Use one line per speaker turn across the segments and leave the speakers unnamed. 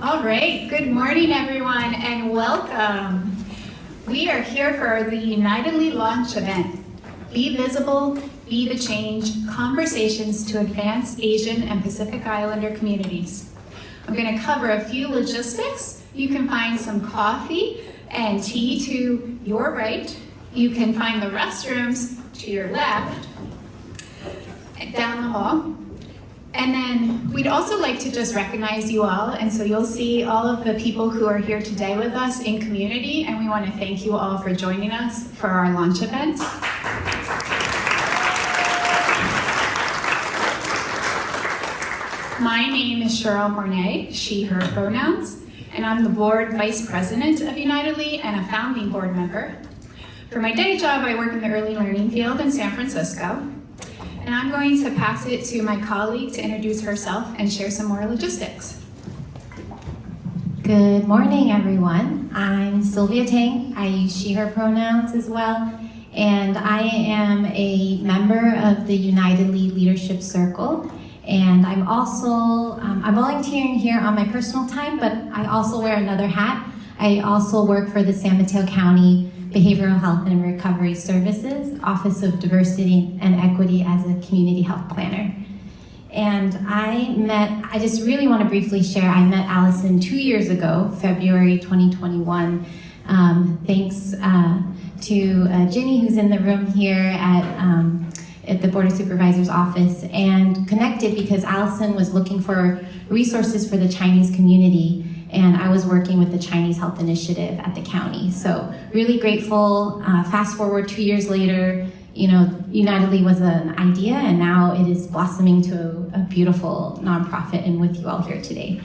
All right, good morning everyone and welcome. We are here for the Unitedly launch event. Be visible, be the change, conversations to advance Asian and Pacific Islander communities. I'm going to cover a few logistics. You can find some coffee and tea to your right. You can find the restrooms to your left, down the hall. And then we'd also like to just recognize you all, and so you'll see all of the people who are here today with us in community, and we want to thank you all for joining us for our launch event. My name is Cheryl Mornay, she, her pronouns, and I'm the board vice president of Unitedly and a founding board member. For my day job, I work in the early learning field in San Francisco. And I'm going to pass it to my colleague to introduce herself and share some more logistics.
Good morning, everyone. I'm Sylvia Tang. I use she, her pronouns as well. And I am a member of the Unitedly Leadership Circle. And I'm also, I'm volunteering here on my personal time, but I also wear another hat. I also work for the San Mateo County Behavioral Health and Recovery Services, Office of Diversity and Equity as a community health planner. And I just really want to briefly share, I met Allison 2 years ago, February 2021, thanks to Ginny, who's in the room here at the Board of Supervisors office, and connected because Allison was looking for resources for the Chinese community, and I was working with the Chinese Health Initiative at the county. So really grateful. Fast forward 2 years later, Unitedly was an idea, and now it is blossoming to a beautiful nonprofit, and with you all here today.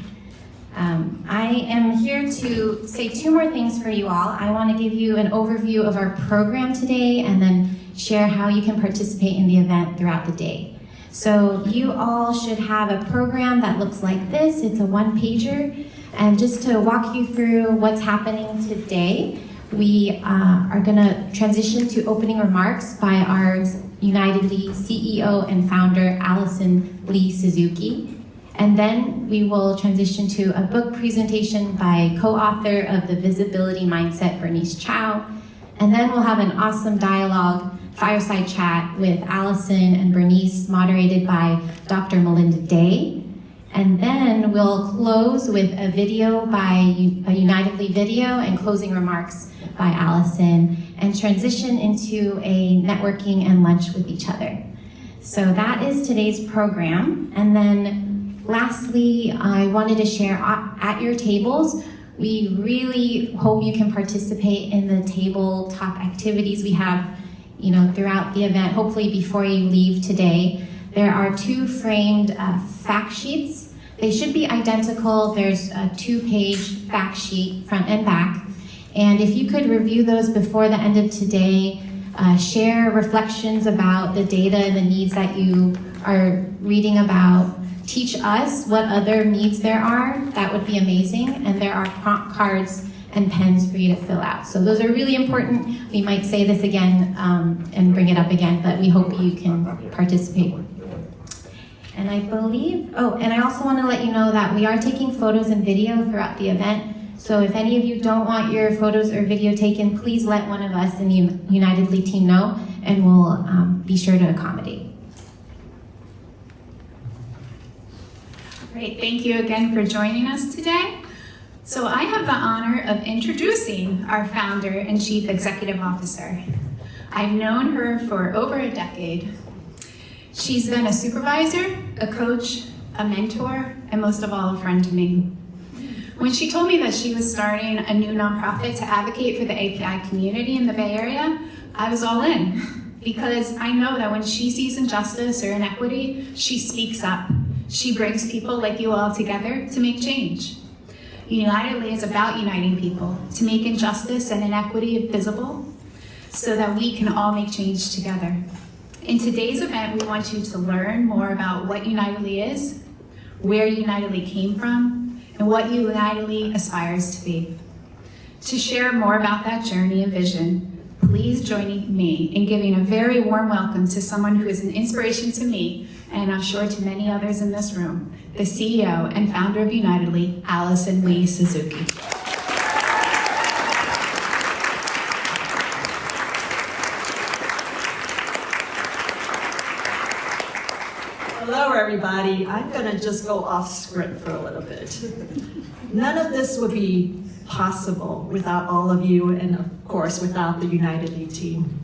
I am here to say two more things for you all. I want to give you an overview of our program today, and then share how you can participate in the event throughout the day. So you all should have a program that looks like this. It's a one-pager. And just to walk you through what's happening today, we are going to transition to opening remarks by our Unitedly CEO and founder, Allison Lee Suzuki. And then we will transition to a book presentation by co-author of The Visibility Mindset, Bernice Chow. And then we'll have an awesome dialogue, fireside chat with Allison and Bernice, moderated by Dr. Melinda Day. And then we'll close with a video by a Unitedly video and closing remarks by Allison, and transition into a networking and lunch with each other. So that is today's program. And then lastly, I wanted to share at your tables, we really hope you can participate in the tabletop activities we have throughout the event, hopefully before you leave today. There are two framed fact sheets. They should be identical. There's a 2-page fact sheet, front and back. And if you could review those before the end of today, share reflections about the data and the needs that you are reading about, teach us what other needs there are, that would be amazing. And there are prompt cards and pens for you to fill out. So those are really important. We might say this again and bring it up again, but we hope you can participate. And I believe, and I also want to let you know that we are taking photos and video throughout the event. So if any of you don't want your photos or video taken, please let one of us in the Unitedly team know, and we'll be sure to accommodate.
Great, thank you again for joining us today. So I have the honor of introducing our founder and chief executive officer. I've known her for over a decade. She's been a supervisor, a coach, a mentor, and most of all, a friend to me. When she told me that she was starting a new nonprofit to advocate for the API community in the Bay Area, I was all in, because I know that when she sees injustice or inequity, she speaks up. She brings people like you all together to make change. Unitedly is about uniting people to make injustice and inequity visible so that we can all make change together. In today's event, we want you to learn more about what Unitedly is, where Unitedly came from, and what Unitedly aspires to be. To share more about that journey and vision, please join me in giving a very warm welcome to someone who is an inspiration to me, and I'm sure to many others in this room, the CEO and founder of Unitedly, Allison Lee Suzuki.
Hello, everybody. I'm going to just go off script for a little bit. None of this would be possible without all of you and, of course, without the Unitedly team.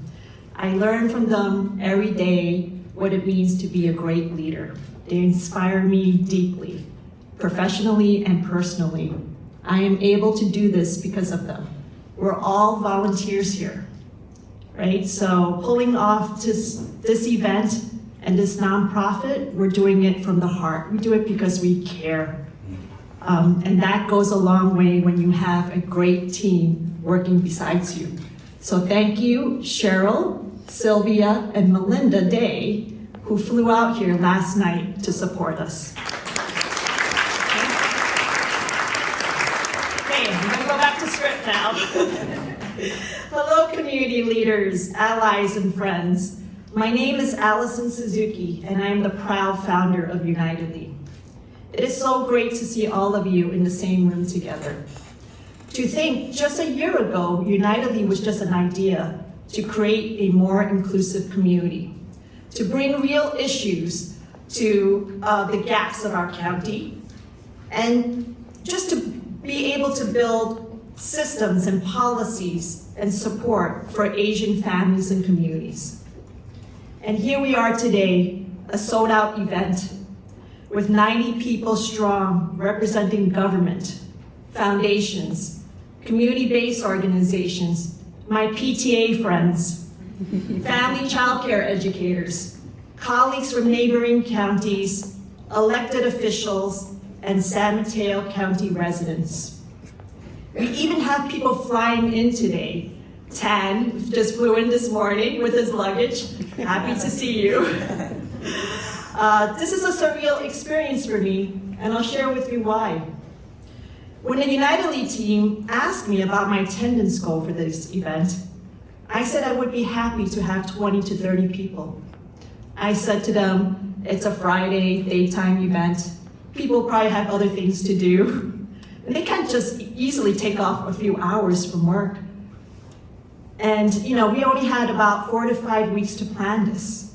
I learn from them every day what it means to be a great leader. They inspire me deeply, professionally and personally. I am able to do this because of them. We're all volunteers here, right? So pulling off this event and this nonprofit, we're doing it from the heart. We do it because we care. And that goes a long way when you have a great team working besides you. So thank you, Cheryl, Sylvia, and Melinda Day, who flew out here last night to support us. Okay, I'm gonna go back to script now. Hello, community leaders, allies, and friends. My name is Allison Suzuki, and I am the proud founder of Unitedly. It is so great to see all of you in the same room together. To think, just a year ago, Unitedly was just an idea to create a more inclusive community, to bring real issues to the gaps of our county, and just to be able to build systems and policies and support for Asian families and communities. And here we are today, a sold-out event with 90 people strong, representing government, foundations, community-based organizations, my PTA friends, family childcare educators, colleagues from neighboring counties, elected officials, and San Mateo County residents. We even have people flying in today. Tan just flew in this morning with his luggage. Happy to see you. This is a surreal experience for me, and I'll share with you why. When the Unitedly team asked me about my attendance goal for this event, I said I would be happy to have 20 to 30 people. I said to them, it's a Friday, daytime event. People probably have other things to do. And they can't just easily take off a few hours from work. And we only had about 4 to 5 weeks to plan this.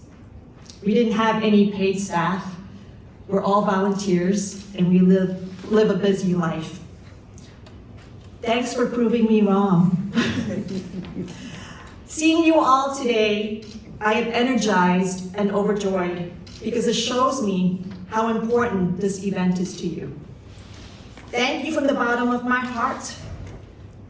We didn't have any paid staff. We're all volunteers, and we live a busy life. Thanks for proving me wrong. Seeing you all today, I am energized and overjoyed because it shows me how important this event is to you. Thank you from the bottom of my heart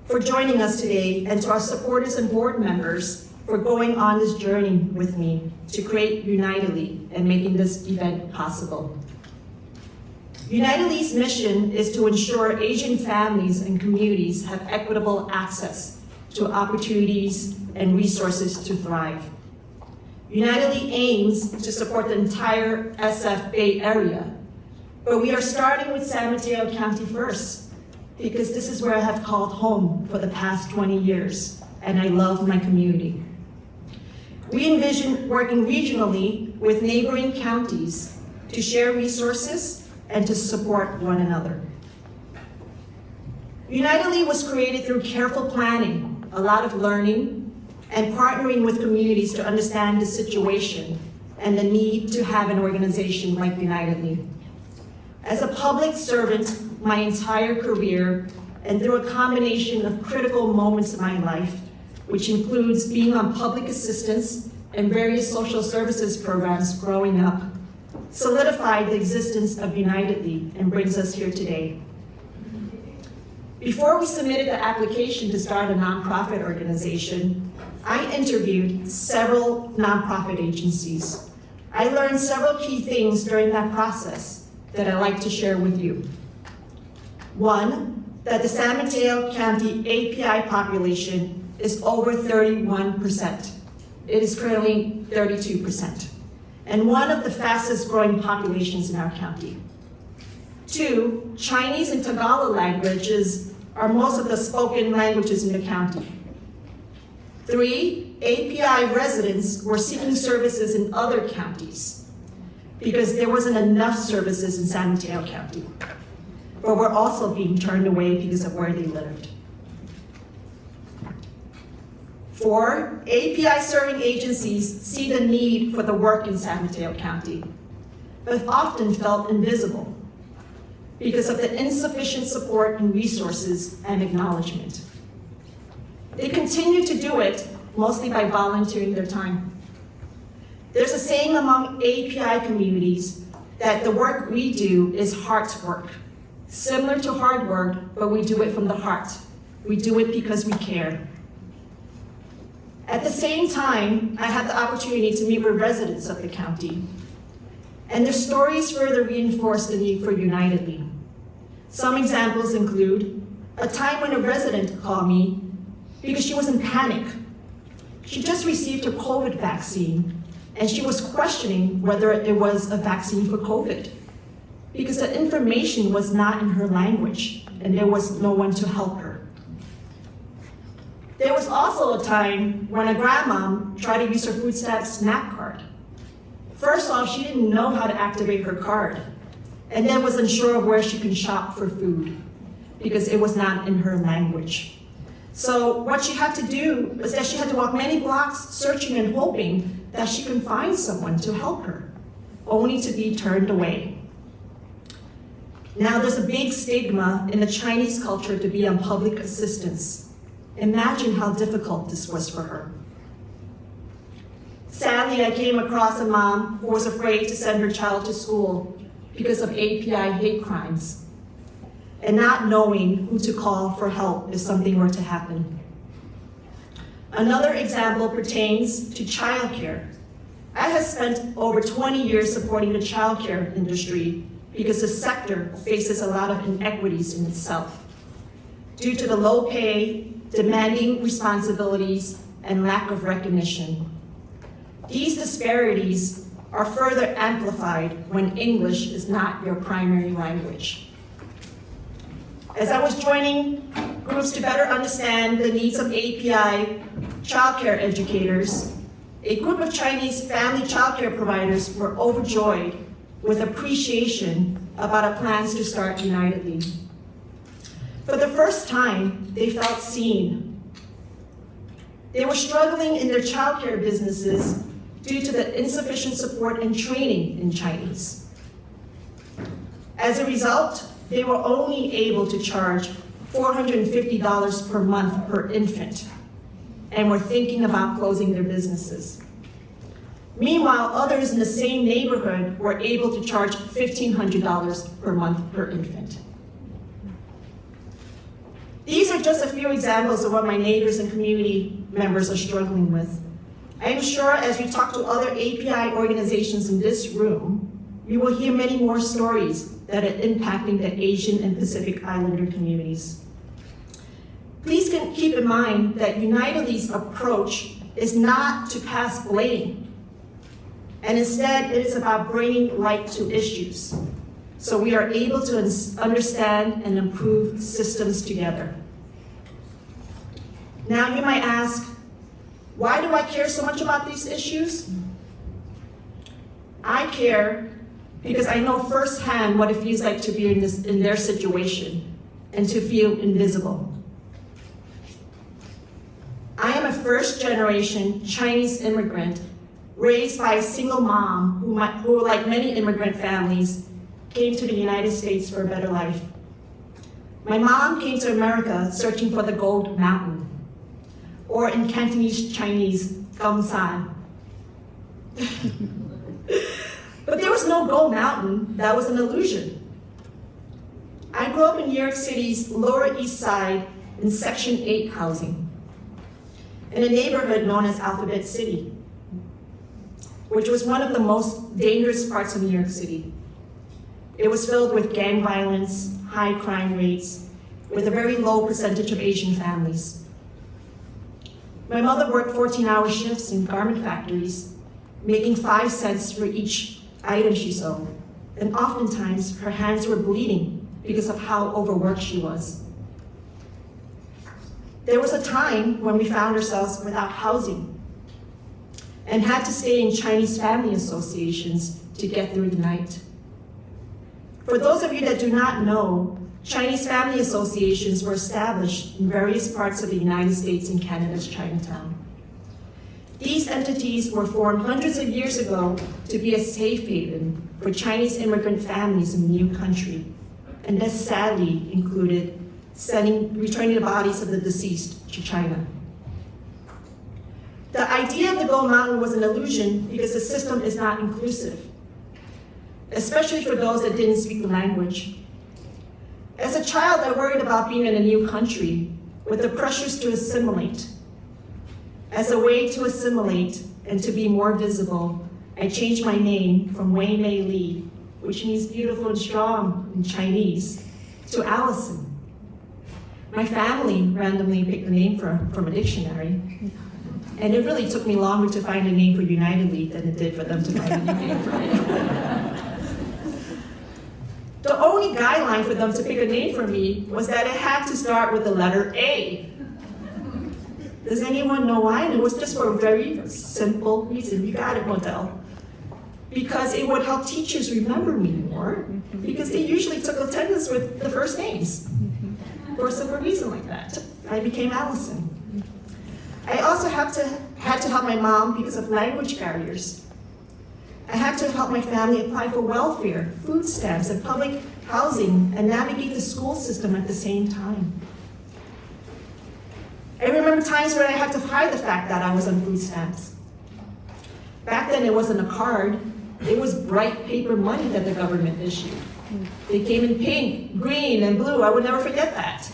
for joining us today, and to our supporters and board members for going on this journey with me to create Unitedly and making this event possible. Unitedly's mission is to ensure Asian families and communities have equitable access to opportunities and resources to thrive. Unitedly aims to support the entire SF Bay Area, but we are starting with San Mateo County first, because this is where I have called home for the past 20 years, and I love my community. We envision working regionally with neighboring counties to share resources and to support one another. Unitedly was created through careful planning, a lot of learning, and partnering with communities to understand the situation and the need to have an organization like Unitedly. As a public servant my entire career, and through a combination of critical moments in my life, which includes being on public assistance and various social services programs growing up, solidified the existence of Unitedly and brings us here today. Before we submitted the application to start a nonprofit organization, I interviewed several nonprofit agencies. I learned several key things during that process that I'd like to share with you. One, that the San Mateo County API population is over 31%. It is currently 32%, and one of the fastest growing populations in our county. Two, Chinese and Tagalog languages are most of the spoken languages in the county. 3, API residents were seeking services in other counties because there wasn't enough services in San Mateo County, but were also being turned away because of where they lived. 4, API serving agencies see the need for the work in San Mateo County, but often felt invisible because of the insufficient support and resources and acknowledgement. They continue to do it mostly by volunteering their time. There's a saying among API communities that the work we do is heart's work, similar to hard work, but we do it from the heart. We do it because we care. At the same time, I had the opportunity to meet with residents of the county, and their stories further reinforced the need for Unitedly. Some examples include a time when a resident called me because she was in panic. She just received her COVID vaccine, and she was questioning whether it was a vaccine for COVID because the information was not in her language, and there was no one to help her. There was also a time when a grandmom tried to use her food stamp SNAP card. First off, she didn't know how to activate her card, and then was unsure of where she can shop for food because it was not in her language. So what she had to do was that she had to walk many blocks searching and hoping that she can find someone to help her, only to be turned away. Now there's a big stigma in the Chinese culture to be on public assistance. Imagine how difficult this was for her. Sadly, I came across a mom who was afraid to send her child to school because of API hate crimes, and not knowing who to call for help if something were to happen. Another example pertains to childcare. I have spent over 20 years supporting the childcare industry because the sector faces a lot of inequities in itself due to the low pay, demanding responsibilities, and lack of recognition. These disparities are further amplified when English is not your primary language. As I was joining groups to better understand the needs of API childcare educators, a group of Chinese family childcare providers were overjoyed with appreciation about our plans to start Unitedly. For the first time, they felt seen. They were struggling in their childcare businesses due to the insufficient support and training in Chinese. As a result, they were only able to charge $450 per month per infant, and were thinking about closing their businesses. Meanwhile, others in the same neighborhood were able to charge $1,500 per month per infant. These are just a few examples of what my neighbors and community members are struggling with. I am sure as you talk to other API organizations in this room, you will hear many more stories that are impacting the Asian and Pacific Islander communities. Please keep in mind that Unitedly's approach is not to pass blame, and instead it is about bringing light to issues, so we are able to understand and improve systems together. Now you might ask, why do I care so much about these issues? I care because I know firsthand what it feels like to be in their situation and to feel invisible. I am a first-generation Chinese immigrant raised by a single mom who, like many immigrant families, came to the United States for a better life. My mom came to America searching for the gold mountain, or in Cantonese Chinese, Gam San. But there was no gold mountain. That was an illusion. I grew up in New York City's Lower East Side in Section 8 housing, in a neighborhood known as Alphabet City, which was one of the most dangerous parts of New York City. It was filled with gang violence, high crime rates, with a very low percentage of Asian families. My mother worked 14-hour shifts in garment factories, making 5 cents for each item she sold, and oftentimes her hands were bleeding because of how overworked she was. There was a time when we found ourselves without housing and had to stay in Chinese family associations to get through the night. For those of you that do not know, Chinese family associations were established in various parts of the United States and Canada's Chinatown. These entities were formed hundreds of years ago to be a safe haven for Chinese immigrant families in the new country, and this sadly included returning the bodies of the deceased to China. The idea of the Gold Mountain was an illusion because the system is not inclusive, especially for those that didn't speak the language. As a child, I worried about being in a new country with the pressures to assimilate. As a way to assimilate and to be more visible, I changed my name from Wei Mei Li, which means beautiful and strong in Chinese, to Allison. My family randomly picked the name from a dictionary, and it really took me longer to find a name for United League than it did for them to find a new name for me. The only guideline for them to pick a name for me was that it had to start with the letter A. Does anyone know why? And it was just for a very simple reason. You got it, Model. Because it would help teachers remember me more, because they usually took attendance with the first names. For a simple reason like that, I became Allison. I also had to help my mom because of language barriers. I had to help my family apply for welfare, food stamps, and public housing, and navigate the school system at the same time. I remember times where I had to hide the fact that I was on food stamps. Back then, it wasn't a card. It was bright paper money that the government issued. They came in pink, green, and blue. I would never forget that.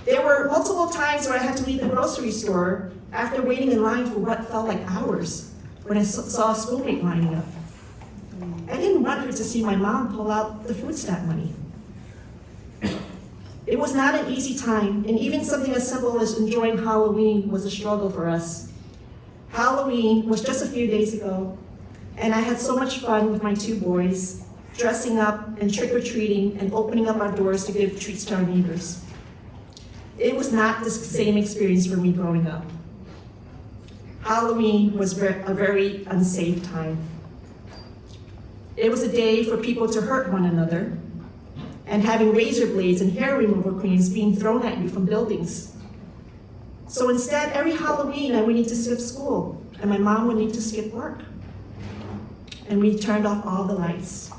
There were multiple times where I had to leave the grocery store after waiting in line for what felt like hours when I saw a schoolmate lining up. I didn't want her to see my mom pull out the food stamp money. It was not an easy time, and even something as simple as enjoying Halloween was a struggle for us. Halloween was just a few days ago, and I had so much fun with my two boys, dressing up and trick-or-treating and opening up our doors to give treats to our neighbors. It was not the same experience for me growing up. Halloween was a very unsafe time. It was a day for people to hurt one another, and having razor blades and hair removal creams being thrown at you from buildings. So instead, every Halloween, I would need to skip school, and my mom would need to skip work. And we turned off all the lights.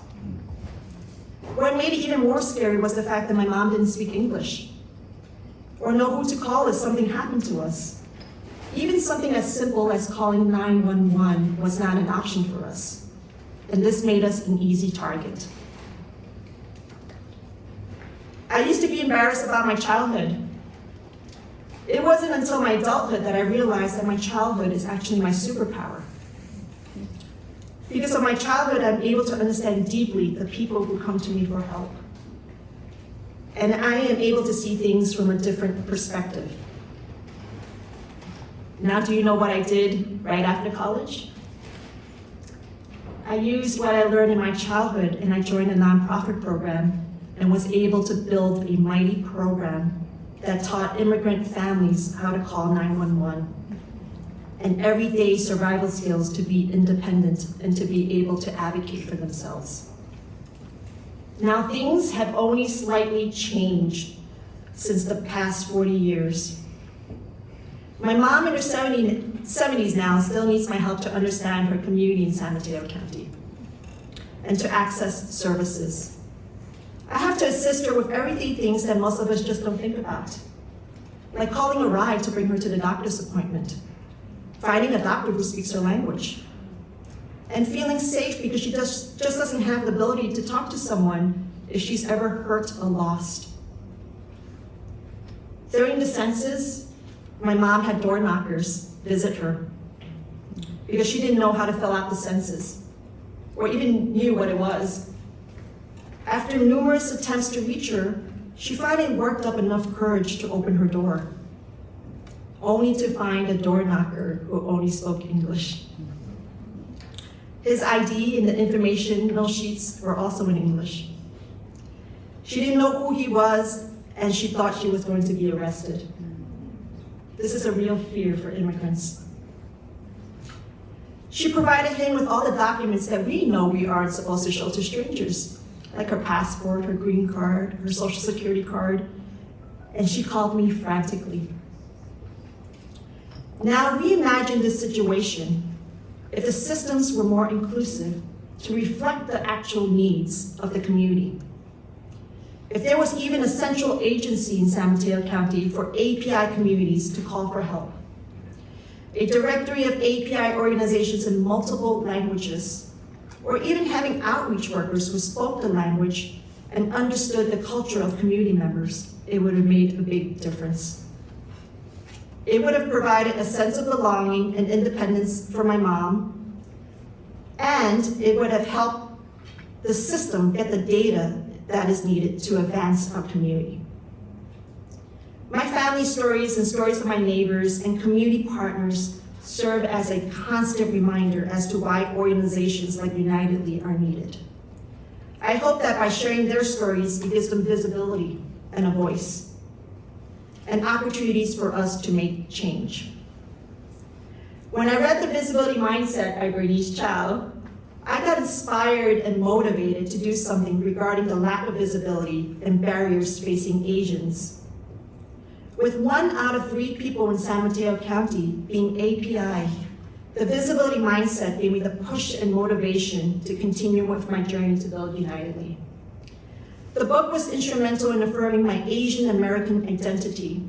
What made it even more scary was the fact that my mom didn't speak English, or know who to call if something happened to us. Even something as simple as calling 911 was not an option for us, and this made us an easy target. I used to be embarrassed about my childhood. It wasn't until my adulthood that I realized that my childhood is actually my superpower. Because of my childhood, I'm able to understand deeply the people who come to me for help. And I am able to see things from a different perspective. Now, do you know what I did right after college? I used what I learned in my childhood, and I joined a nonprofit program and was able to build a mighty program that taught immigrant families how to call 911 and everyday survival skills to be independent and to be able to advocate for themselves. Now, things have only slightly changed since the past 40 years. My mom in her 70s now still needs my help to understand her community in San Mateo County and to access services. I have to assist her with everyday things that most of us just don't think about, like calling a ride to bring her to the doctor's appointment, finding a doctor who speaks her language, and feeling safe because she just doesn't have the ability to talk to someone if she's ever hurt or lost. During the census, my mom had door knockers visit her because she didn't know how to fill out the census or even knew what it was. After numerous attempts to reach her, she finally worked up enough courage to open her door, only to find a door knocker who only spoke English. His ID and the informational sheets were also in English. She didn't know who he was, and she thought she was going to be arrested. This is a real fear for immigrants. She provided him with all the documents that we know we aren't supposed to show to strangers, like her passport, her green card, her social security card, and she called me frantically. Now reimagine this situation if the systems were more inclusive to reflect the actual needs of the community. If there was even a central agency in San Mateo County for API communities to call for help, a directory of API organizations in multiple languages, or even having outreach workers who spoke the language and understood the culture of community members, it would have made a big difference. It would have provided a sense of belonging and independence for my mom, and it would have helped the system get the data that is needed to advance our community. My family stories and stories of my neighbors and community partners serve as a constant reminder as to why organizations like Unitedly are needed. I hope that by sharing their stories, it gives them visibility and a voice, and opportunities for us to make change. When I read The Visibility Mindset by Bernice Chow, I got inspired and motivated to do something regarding the lack of visibility and barriers facing Asians. With 1 out of 3 people in San Mateo County being API, the visibility mindset gave me the push and motivation to continue with my journey to build Unitedly. The book was instrumental in affirming my Asian American identity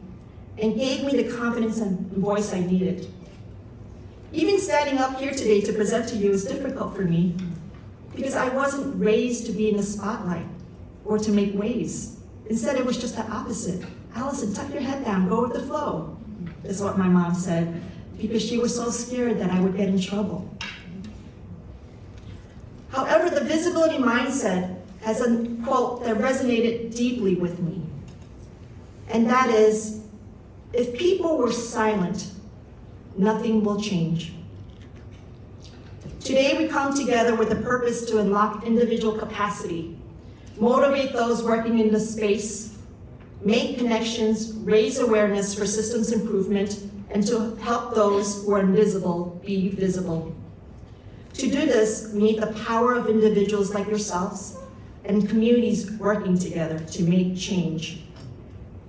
and gave me the confidence and voice I needed. Even standing up here today to present to you is difficult for me because I wasn't raised to be in the spotlight or to make waves. Instead, it was just the opposite. Allison, tuck your head down, go with the flow, is what my mom said, because she was so scared that I would get in trouble. However, the visibility mindset has a quote that resonated deeply with me, and that is, if people were silent, nothing will change. Today we come together with a purpose to unlock individual capacity, motivate those working in the space, make connections, raise awareness for systems improvement, and to help those who are invisible be visible. To do this, we need the power of individuals like yourselves and communities working together to make change.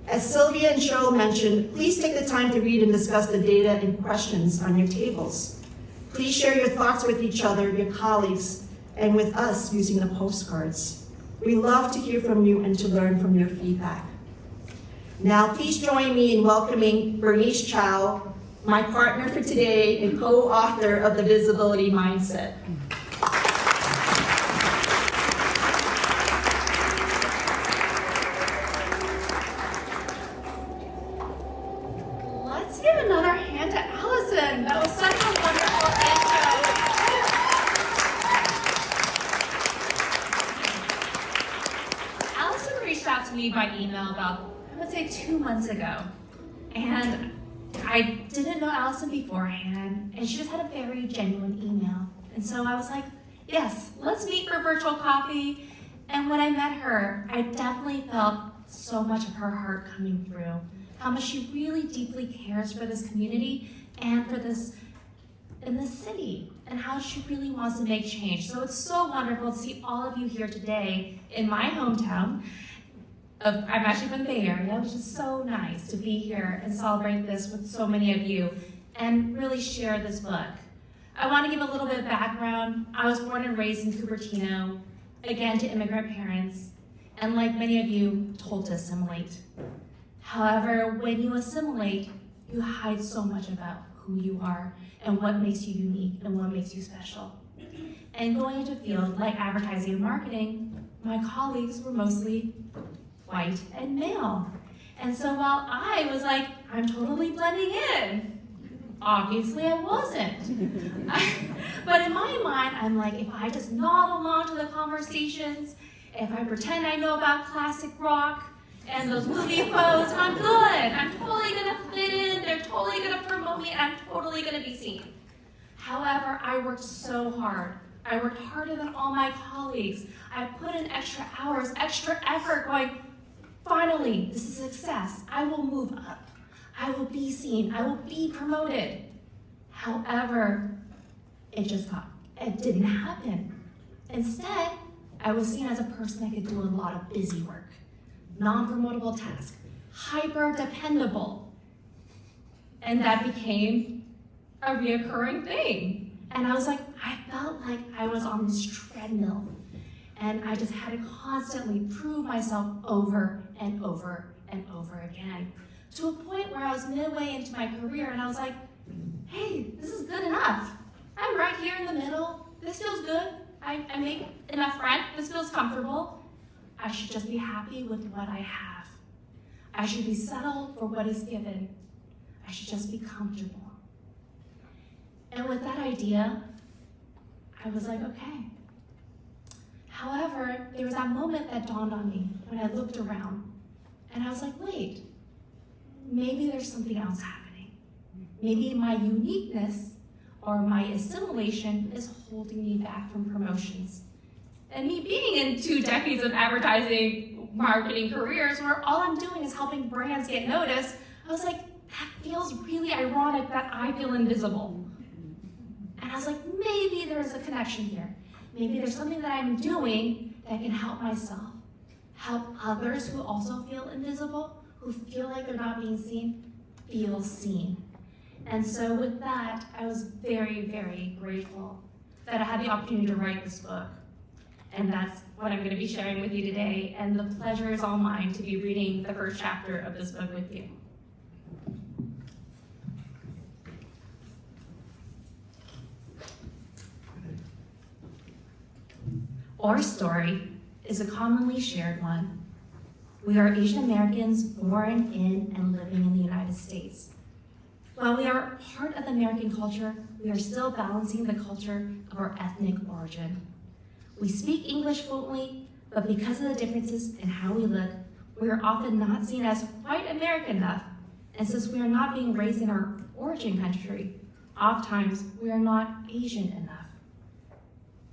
As Sylvia and Cheryl mentioned, please take the time to read and discuss the data and questions on your tables. Please share your thoughts with each other, your colleagues, and with us using the postcards. We love to hear from you and to learn from your feedback. Now, please join me in welcoming Bernice Chow, my partner for today and co-author of The Visibility Mindset.
Let's give another hand to Allison. That was such a wonderful intro. Allison reached out to me by email about, I would say, 2 months ago. And I didn't know Allison beforehand, and she just had a very genuine email. And so I was like, yes, let's meet for virtual coffee. And when I met her, I definitely felt so much of her heart coming through. How much she really deeply cares for this community and for this in this city, and how she really wants to make change. So it's so wonderful to see all of you here today in my hometown. I'm actually from the Bay Area, which is so nice to be here and celebrate this with so many of you and really share this book. I want to give a little bit of background. I was born and raised in Cupertino, again to immigrant parents, and like many of you, told to assimilate. However, when you assimilate, you hide so much about who you are and what makes you unique and what makes you special. And going into a field like advertising and marketing, my colleagues were mostly white and male. And so while I was like, I'm totally blending in, obviously I wasn't. But in my mind, I'm like, if I just nod along to the conversations, if I pretend I know about classic rock and those movie quotes, I'm good. I'm totally gonna fit in, they're totally gonna promote me, and I'm totally gonna be seen. However, I worked so hard. I worked harder than all my colleagues. I put in extra hours, extra effort going,
finally, this is a success. I will move up. I will be seen. I will be promoted. However, it didn't happen. Instead, I was seen as a person that could do a lot of busy work, non-promotable tasks, hyper dependable. And that became a reoccurring thing. And I was like, I felt like I was on this treadmill. And I just had to constantly prove myself over and over and over again. To a point where I was midway into my career and I was like, hey, this is good enough. I'm right here in the middle. This feels good. I make enough rent. This feels comfortable. I should just be happy with what I have. I should be settled for what is given. I should just be comfortable. And with that idea, I was like, okay. However, there was that moment that dawned on me when I looked around and I was like, wait, maybe there's something else happening. Maybe my uniqueness or my assimilation is holding me back from promotions. And me being in 2 decades of advertising marketing careers where all I'm doing is helping brands get noticed, I was like, that feels really ironic that I feel invisible. And I was like, maybe there's a connection here. Maybe there's something that I'm doing that can help myself, help others who also feel invisible, who feel like they're not being seen, feel seen. And so with that, I was very, very grateful that I had the opportunity to write this book. And that's what I'm going to be sharing with you today. And the pleasure is all mine to be reading the first chapter of this book with you. Our story is a commonly shared one. We are Asian Americans born in and living in the United States. While we are part of the American culture, we are still balancing the culture of our ethnic origin. We speak English fluently, but because of the differences in how we look, we are often not seen as quite American enough. And since we are not being raised in our origin country, oftentimes we are not Asian enough.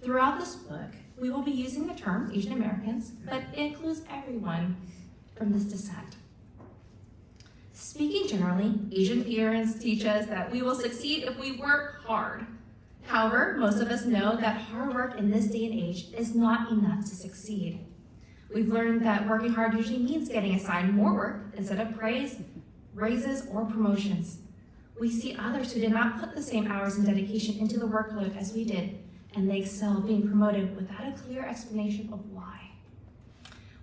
Throughout this book, we will be using the term Asian Americans, but it includes everyone from this descent. Speaking generally, Asian parents teach us that we will succeed if we work hard. However, most of us know that hard work in this day and age is not enough to succeed. We've learned that working hard usually means getting assigned more work instead of praise, raises, or promotions. We see others who did not put the same hours and dedication into the workload as we did, and they excel being promoted without a clear explanation of why.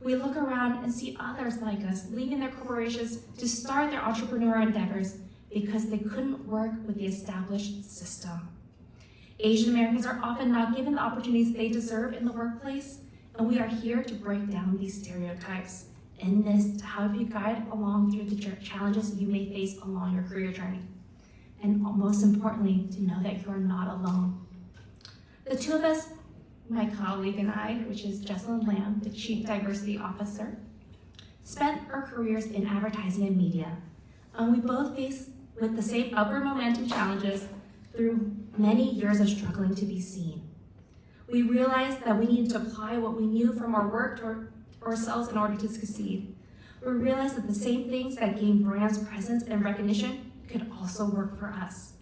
We look around and see others like us leaving their corporations to start their entrepreneurial endeavors because they couldn't work with the established system. Asian Americans are often not given the opportunities they deserve in the workplace, and we are here to break down these stereotypes in this to help you guide along through the challenges you may face along your career journey. And most importantly, to know that you are not alone. The two of us, my colleague and I, which is Jessalyn Lamb, the Chief Diversity Officer, spent our careers in advertising and media. And we both face with the same upward momentum challenges through many years of struggling to be seen. We realized that we needed to apply what we knew from our work to ourselves in order to succeed. We realized that the same things that gain brands presence and recognition could also work for us.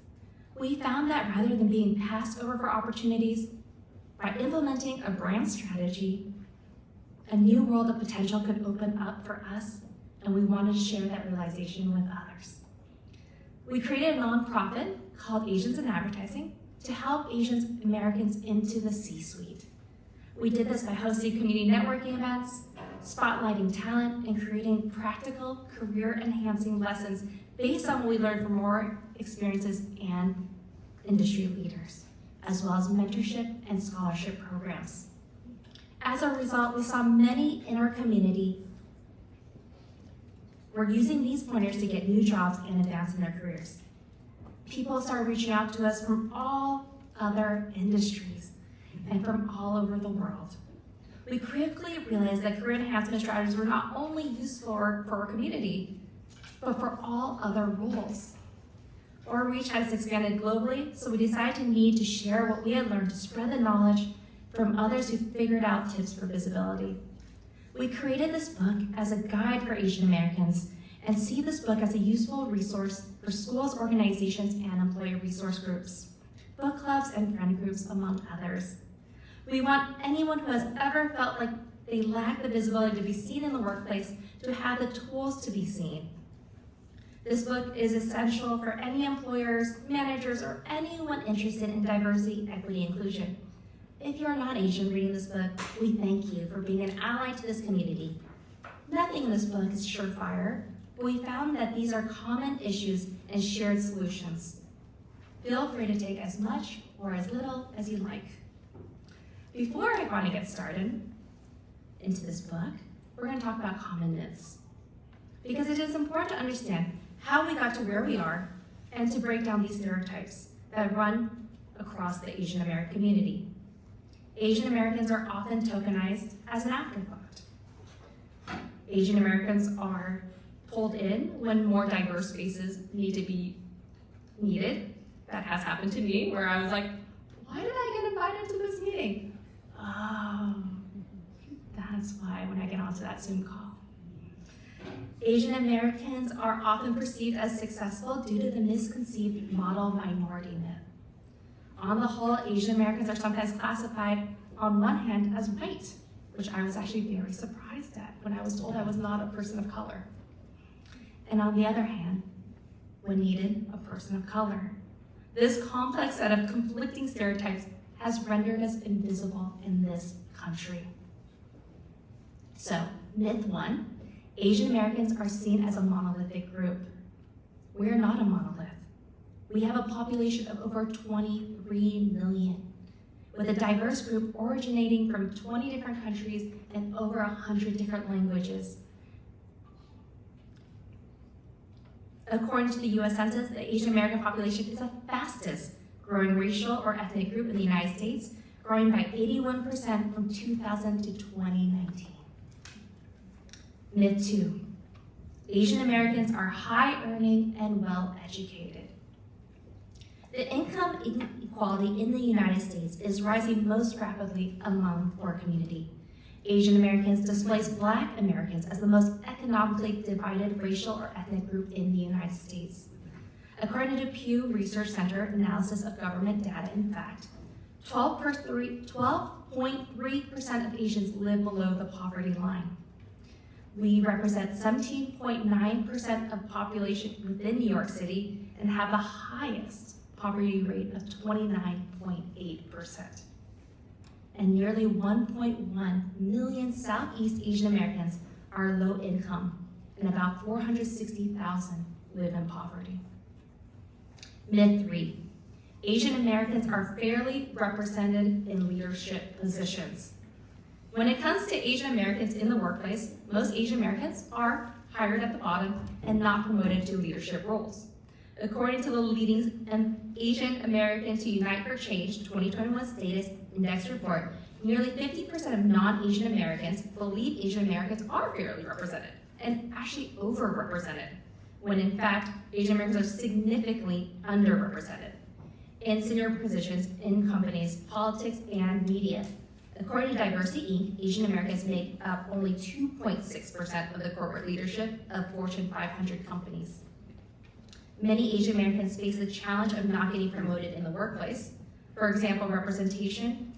We found that rather than being passed over for opportunities, by implementing a brand strategy, a new world of potential could open up for us, and we wanted to share that realization with others. We created a nonprofit called Asians in Advertising to help Asian Americans into the C-suite. We did this by hosting community networking events, spotlighting talent, and creating practical, career-enhancing lessons based on what we learned from our experiences and industry leaders, as well as mentorship and scholarship programs. As a result, we saw many in our community were using these pointers to get new jobs and advance in their careers. People started reaching out to us from all other industries and from all over the world. We quickly realized that career enhancement strategies were not only useful for our community, but for all other roles. Our reach has expanded globally, so we decided to need to share what we had learned to spread the knowledge from others who figured out tips for visibility. We created this book as a guide for Asian Americans and see this book as a useful resource for schools, organizations, and employee resource groups, book clubs, and friend groups, among others. We want anyone who has ever felt like they lack the visibility to be seen in the workplace to have the tools to be seen. This book is essential for any employers, managers, or anyone interested in diversity, equity, and inclusion. If you're not Asian reading this book, we thank you for being an ally to this community. Nothing in this book is surefire, but we found that these are common issues and shared solutions. Feel free to take as much or as little as you like. Before I want to get started into this book, we're going to talk about common myths, because it is important to understand how we got to where we are and to break down these stereotypes that run across the Asian American community. Asian Americans are often tokenized as an afterthought. Asian Americans are pulled in when more diverse spaces need to be needed. That has happened to me, where I was like, why did I get invited to this meeting? Oh, that's why when I get onto that Zoom call. Asian Americans are often perceived as successful due to the misconceived model minority myth. On the whole, Asian Americans are sometimes classified on one hand as white, which I was actually very surprised at when I was told I was not a person of color. And on the other hand, when needed, a person of color. This complex set of conflicting stereotypes has rendered us invisible in this country. So, myth 1, Asian Americans are seen as a monolithic group. We are not a monolith. We have a population of over 23 million, with a diverse group originating from 20 different countries and over 100 different languages. According to the US Census, the Asian American population is the fastest growing racial or ethnic group in the United States, growing by 81% from 2000 to 2019. Myth 2, Asian Americans are high earning and well educated. The income inequality in the United States is rising most rapidly among the poor community. Asian Americans displace Black Americans as the most economically divided racial or ethnic group in the United States. According to Pew Research Center analysis of government data, in fact, 12.3% of Asians live below the poverty line. We represent 17.9% of population within New York City and have the highest poverty rate of 29.8%. And nearly 1.1 million Southeast Asian Americans are low income, and about 460,000 live in poverty. Myth 3, Asian Americans are fairly represented in leadership positions. When it comes to Asian Americans in the workplace, most Asian Americans are hired at the bottom and not promoted to leadership roles. According to the leading Asian Americans to Unite for Change 2021 Status Index report, nearly 50% of non-Asian Americans believe Asian Americans are fairly represented and actually overrepresented, when in fact, Asian Americans are significantly underrepresented in senior positions in companies, politics, and media. According to Diversity Inc., Asian Americans make up only 2.6% of the corporate leadership of Fortune 500 companies. Many Asian Americans face the challenge of not getting promoted in the workplace. For example, representation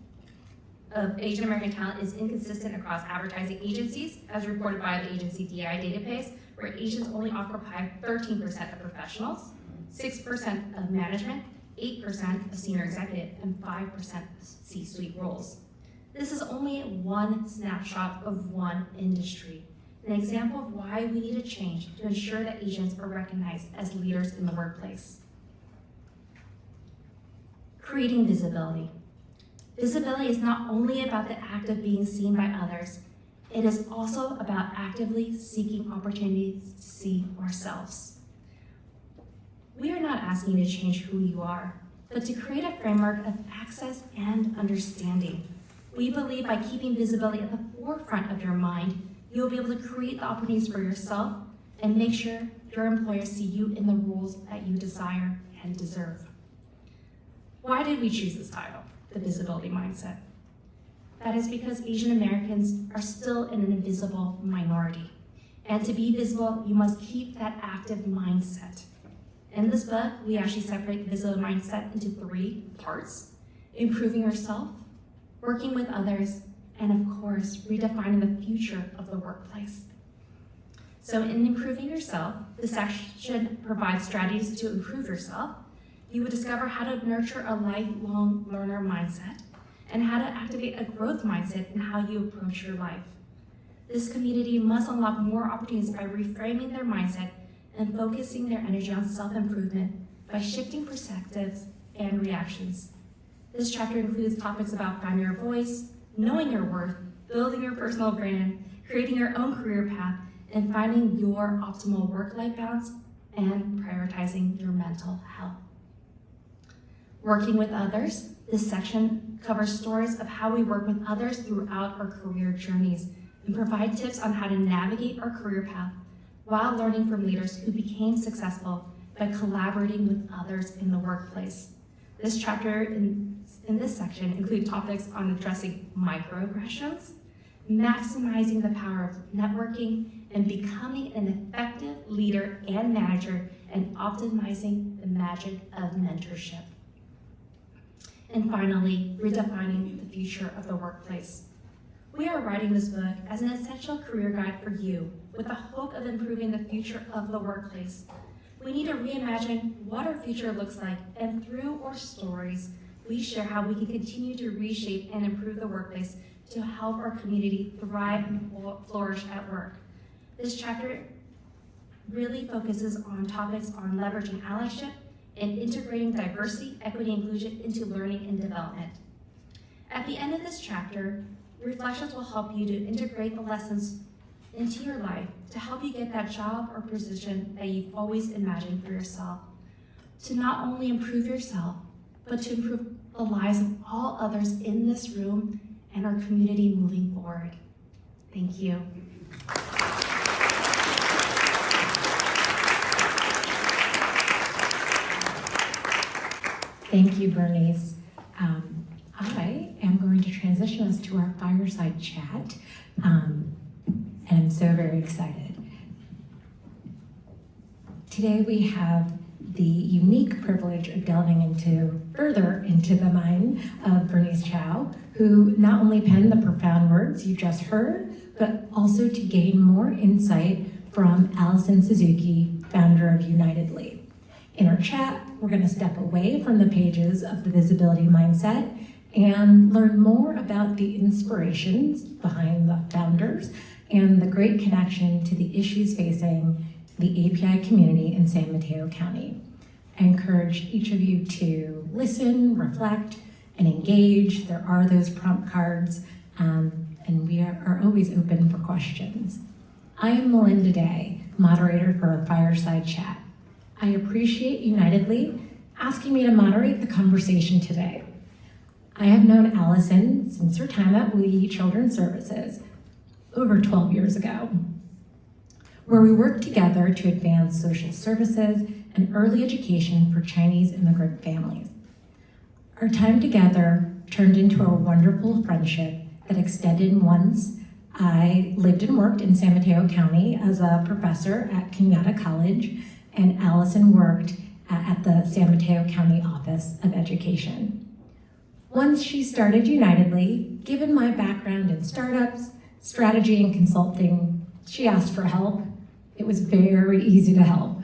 of Asian American talent is inconsistent across advertising agencies, as reported by the agency DI database, where Asians only occupy 13% of professionals, 6% of management, 8% of senior executive, and 5% of C-suite roles. This is only one snapshot of one industry, an example of why we need a change to ensure that Asians are recognized as leaders in the workplace. Creating visibility. Visibility is not only about the act of being seen by others, it is also about actively seeking opportunities to see ourselves. We are not asking you to change who you are, but to create a framework of access and understanding. We believe by keeping visibility at the forefront of your mind, you'll be able to create the opportunities for yourself and make sure your employers see you in the roles that you desire and deserve. Why did we choose this title, The Visibility Mindset? that is because Asian Americans are still an invisible minority. And to be visible, you must keep that active mindset. In this book, we actually separate the visible mindset into 3 parts: improving yourself, working with others, and of course, redefining the future of the workplace. So in improving yourself, this section provides strategies to improve yourself. You will discover how to nurture a lifelong learner mindset and how to activate a growth mindset in how you approach your life. This community must unlock more opportunities by reframing their mindset and focusing their energy on self-improvement by shifting perspectives and reactions. This chapter includes topics about finding your voice, knowing your worth, building your personal brand, creating your own career path, and finding your optimal work-life balance and prioritizing your mental health. Working with others, this section covers stories of how we work with others throughout our career journeys and provide tips on how to navigate our career path while learning from leaders who became successful by collaborating with others in the workplace. This chapter in this section includes topics on addressing microaggressions, maximizing the power of networking, and becoming an effective leader and manager, and optimizing the magic of mentorship. And finally, redefining the future of the workplace. We are writing this book as an essential career guide for you with the hope of improving the future of the workplace. We need to reimagine what our future looks like, and through our stories, we share how we can continue to reshape and improve the workplace to help our community thrive and flourish at work. This chapter really focuses on topics on leveraging allyship and integrating diversity, equity, and inclusion into learning and development. At the end of this chapter, reflections will help you to integrate the lessons into your life to help you get that job or position that you've always imagined for yourself. To not only improve yourself, but to improve the lives of all others in this room and our community moving forward. Thank you.
Thank you, Bernice. I am going to transition us to our fireside chat, and I'm so very excited. Today we have the unique privilege of delving further into the mind of Bernice Chow, who not only penned the profound words you just heard, but also to gain more insight from Allison Suzuki, founder of Unitedly. In our chat, we're going to step away from the pages of the visibility mindset and learn more about the inspirations behind the founders and the great connection to the issues facing the API community in San Mateo County. I encourage each of you to listen, reflect, and engage. There are those prompt cards, and we are always open for questions. I am Melinda Day, moderator for our fireside chat. I appreciate Unitedly asking me to moderate the conversation today. I have known Allison since her time at Lee Children's Services over 12 years ago, where we worked together to advance social services and early education for Chinese immigrant families. Our time together turned into a wonderful friendship that extended once I lived and worked in San Mateo County as a professor at Kenyatta College, and Allison worked at the San Mateo County Office of Education. Once she started Unitedly, given my background in startups, strategy, and consulting, she asked for help. It was very easy to help,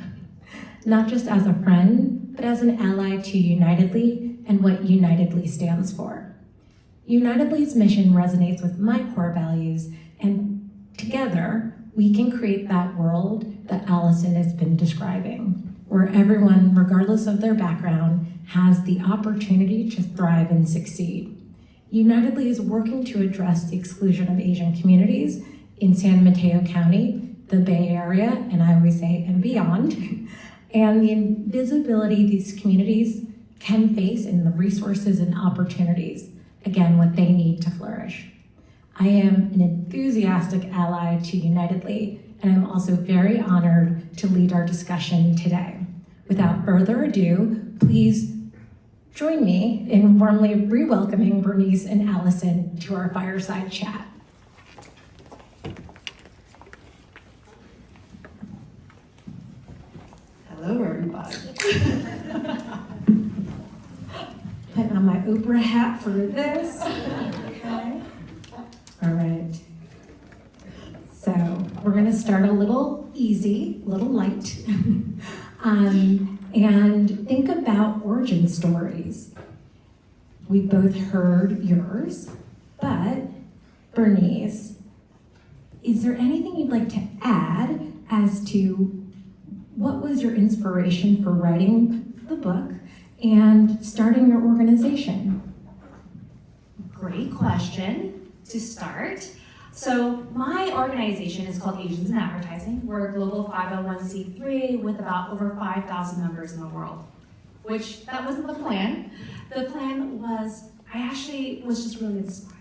not just as a friend, but as an ally to Unitedly and what Unitedly stands for. Unitedly's mission resonates with my core values, and together, we can create that world that Allison has been describing, where everyone, regardless of their background, has the opportunity to thrive and succeed. Unitedly is working to address the exclusion of Asian communities in San Mateo County, the Bay Area, and I always say, and beyond, and the invisibility these communities can face in the resources and opportunities, again, what they need to flourish. I am an enthusiastic ally to Unitedly, and I'm also very honored to lead our discussion today. Without further ado, please join me in warmly re-welcoming Bernice and Allison to our fireside chat.
Hello, everybody.
Putting on my Oprah hat for this. Okay. All right. So we're going to start a little easy, a little light, and think about origin stories. We both heard yours, but Bernice, is there anything you'd like to add as to what was your inspiration for writing the book and starting your organization?
Great question to start. So my organization is called Asians in Advertising. We're a global 501c3 with about over 5,000 members in the world, which that wasn't the plan. The plan was, I actually was just really inspired.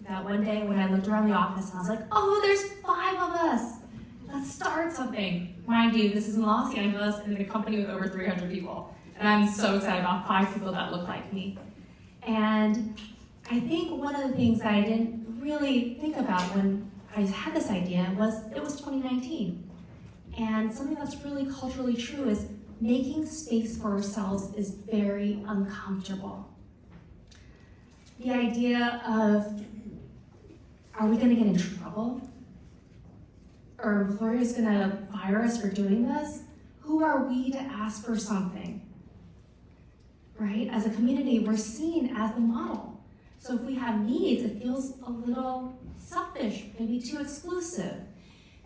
That one day when I looked around the office and I was like, oh, there's 5 of us. Let's start something. Mind you, this is in Los Angeles and in a company with over 300 people. And I'm so excited about 5 people that look like me. And I think one of the things that I didn't really think about when I had this idea was it was 2019. And something that's really culturally true is making space for ourselves is very uncomfortable. The idea of, are we gonna get in trouble? Are employers gonna fire us for doing this? Who are we to ask for something? Right? As a community, we're seen as the model. So if we have needs, it feels a little selfish, maybe too exclusive.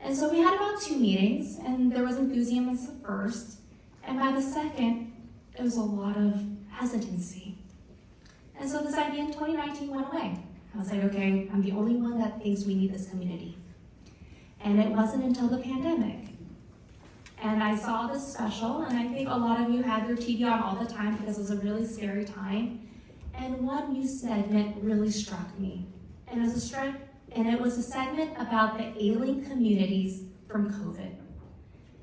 And so we had about 2 meetings, and there was enthusiasm at the first, and by the second, it was a lot of hesitancy. And so this idea in 2019 went away. I was like, okay, I'm the only one that thinks we need this community. And it wasn't until the pandemic. And I saw this special, and I think a lot of you had their TV on all the time because it was a really scary time. And one news segment really struck me. And it was a segment about the ailing communities from COVID.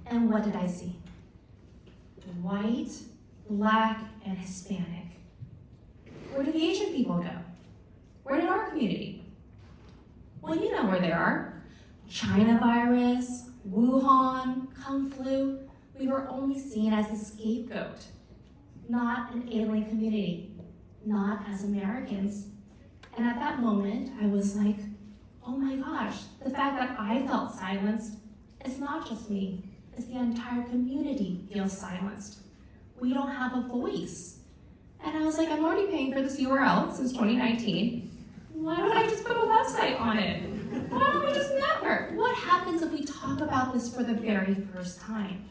And what did I see? White, Black, and Hispanic. Where did the Asian people go? Where did our community? Well, you know where they are. China virus, Wuhan, Kung flu. We were only seen as the scapegoat, not an ailing community. Not as Americans. And at that moment, I was like, oh my gosh, the fact that I felt silenced is not just me, it's the entire community feels silenced. We don't have a voice. And I was like, I'm already paying for this URL since 2019. Why don't I just put a website on it? Why don't we just network? What happens if we talk about this for the very first time?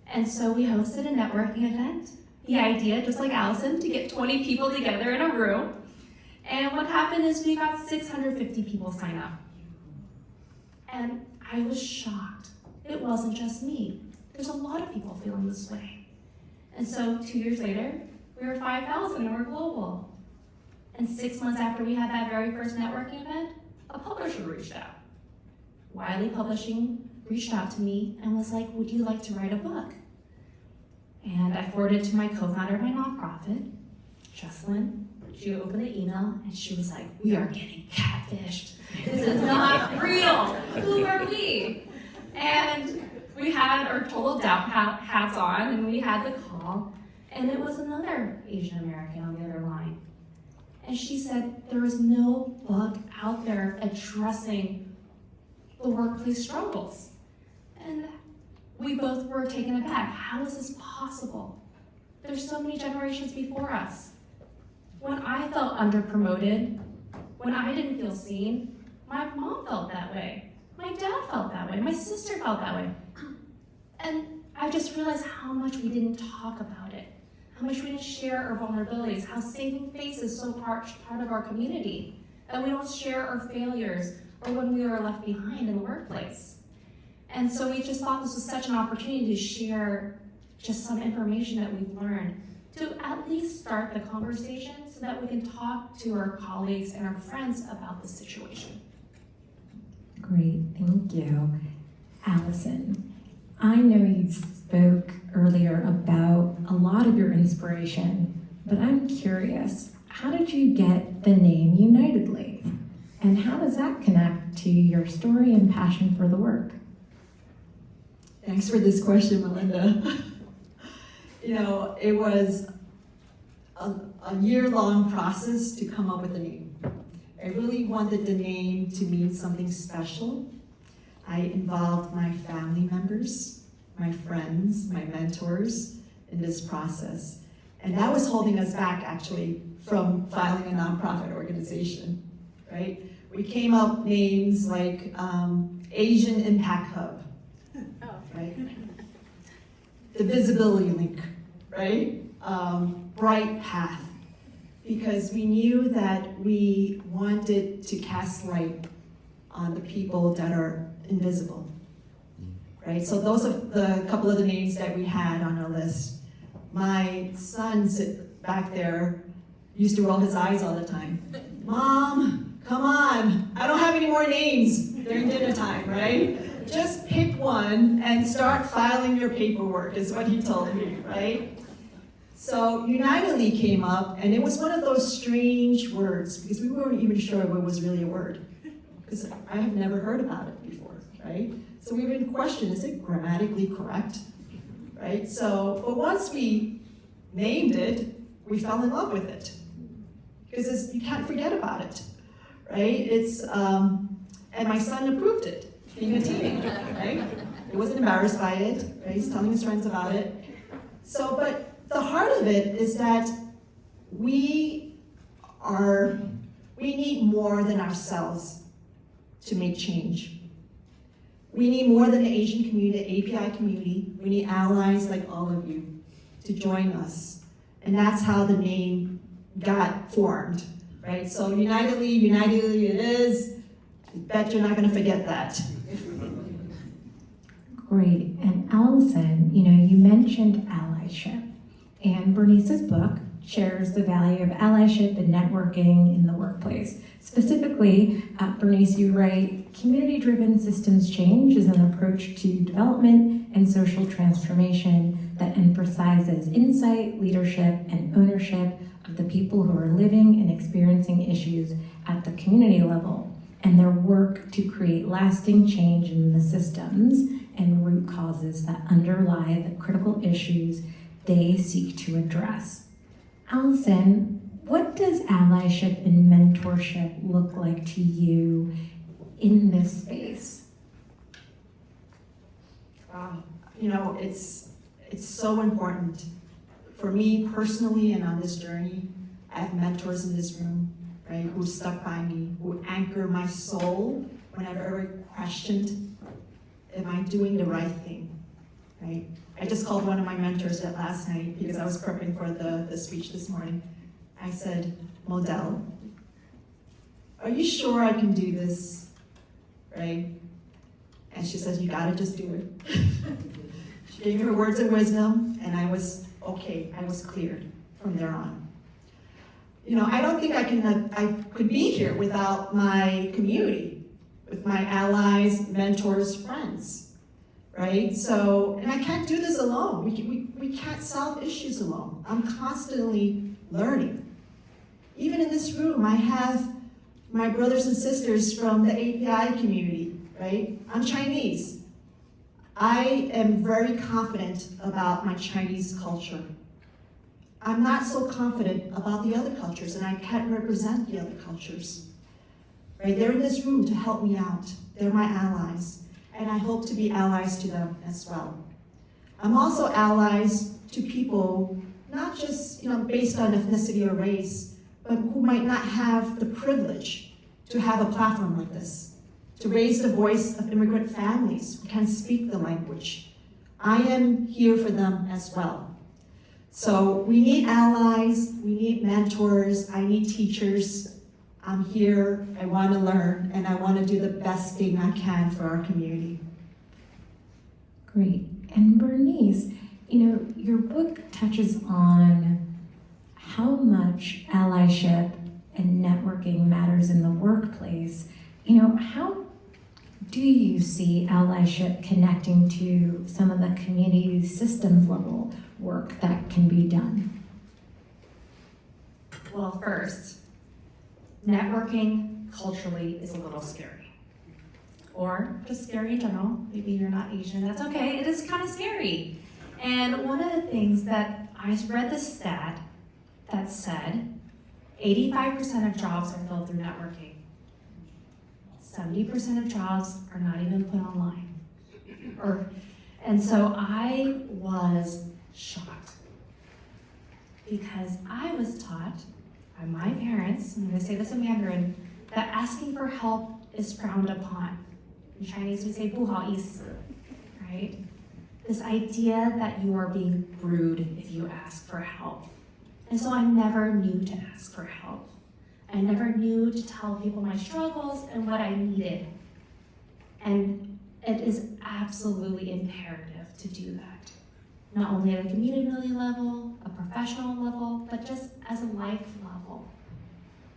And so we hosted a networking event. The idea, just like Allison, to get 20 people together in a room. And what happened is we got 650 people sign up. And I was shocked. It wasn't just me. There's a lot of people feeling this way. And so 2 years later, we were 5,000 and we're global. And 6 months after we had that very first networking event, a publisher reached out. Wiley Publishing reached out to me and was like, would you like to write a book? And I forwarded it to my co-founder of my nonprofit, Jesslyn. She opened the email and she was like, we are getting catfished. This is not real. Who are we? And we had our total doubt hats on and we had the call. And it was another Asian American on the other line. And she said, there is no book out there addressing the workplace struggles. And we both were taken aback. How is this possible? There's so many generations before us. When I felt underpromoted, when I didn't feel seen, my mom felt that way. My dad felt that way. My sister felt that way. And I just realized how much we didn't talk about it, how much we didn't share our vulnerabilities, how saving face is so part of our community, that we don't share our failures or when we are left behind in the workplace. And so we just thought this was such an opportunity to share just some information that we've learned, to at least start the conversation so that we can talk to our colleagues and our friends about the situation.
Great, thank you. Allison, I know you spoke earlier about a lot of your inspiration but I'm curious, how did you get the name Unitedly? And how does that connect to your story and passion for the work?
Thanks for this question, Melinda. It was a year-long process to come up with a name. I really wanted the name to mean something special. I involved my family members, my friends, my mentors in this process. And that was holding us back, actually, from filing a nonprofit organization, right? We came up with names like Asian Impact Hub, right? The Visibility Link, right? Bright Path, because we knew that we wanted to cast light on the people that are invisible, right? So those are the couple of the names that we had on our list. My son back there used to roll his eyes all the time. Mom, come on, I don't have any more names during dinner time, right? Just pick one and start filing your paperwork is what he told me, right? So Unitedly came up, and it was one of those strange words because we weren't even sure if it was really a word because I have never heard about it before, right? So we were in question, is it grammatically correct, right? So, but once we named it, we fell in love with it because you can't forget about it, right? And my son approved it, being a teenager, right? He wasn't embarrassed by it, right? He's telling his friends about it. So, but the heart of it is that we need more than ourselves to make change. We need more than the Asian community, the API community. We need allies like all of you to join us. And that's how the name got formed, right? So Unitedly it is. I bet you're not gonna forget that.
Great, and Allison, you mentioned allyship. And Bernice's book shares the value of allyship and networking in the workplace. Specifically, Bernice, you write, community-driven systems change is an approach to development and social transformation that emphasizes insight, leadership, and ownership of the people who are living and experiencing issues at the community level, and their work to create lasting change in the systems and root causes that underlie the critical issues they seek to address. Allison, what does allyship and mentorship look like to you in this space?
It's so important. For me personally and on this journey, I have mentors in this room, right, who stuck by me, who anchor my soul when I've ever questioned, am I doing the right thing, right? I just called one of my mentors last night because I was prepping for the speech this morning. I said, Modell, are you sure I can do this, right? And she says, you gotta just do it. She gave me her words of wisdom, and I was okay, I was cleared from there on. I don't think I could be here without my community, with my allies, mentors, friends. Right? So, and I can't do this alone. We can't solve issues alone. I'm constantly learning. Even in this room, I have my brothers and sisters from the API community, right? I'm Chinese. I am very confident about my Chinese culture. I'm not so confident about the other cultures, and I can't represent the other cultures. Right? They're in this room to help me out. They're my allies. And I hope to be allies to them as well. I'm also allies to people, not just based on ethnicity or race, but who might not have the privilege to have a platform like this, to raise the voice of immigrant families who can speak the language. I am here for them as well. So we need allies, we need mentors, I need teachers. I'm here, I want to learn, and I want to do the best thing I can for our community.
Great. And Bernice, your book touches on how much allyship and networking matters in the workplace. How do you see allyship connecting to some of the community systems level work that can be done?
Well, first, networking culturally is a little scary. Or just scary in general. Maybe you're not Asian, that's okay. It is kind of scary. And one of the things that I read this stat that said 85% of jobs are filled through networking. 70% of jobs are not even put online. And so I was shocked because I was taught by my parents, I'm going to say this in Mandarin, that asking for help is frowned upon. In Chinese, we say 不好意思, right? This idea that you are being rude if you ask for help. And so I never knew to ask for help. I never knew to tell people my struggles and what I needed. And it is absolutely imperative to do that. Not only at a community level, a professional level, but just as a life level.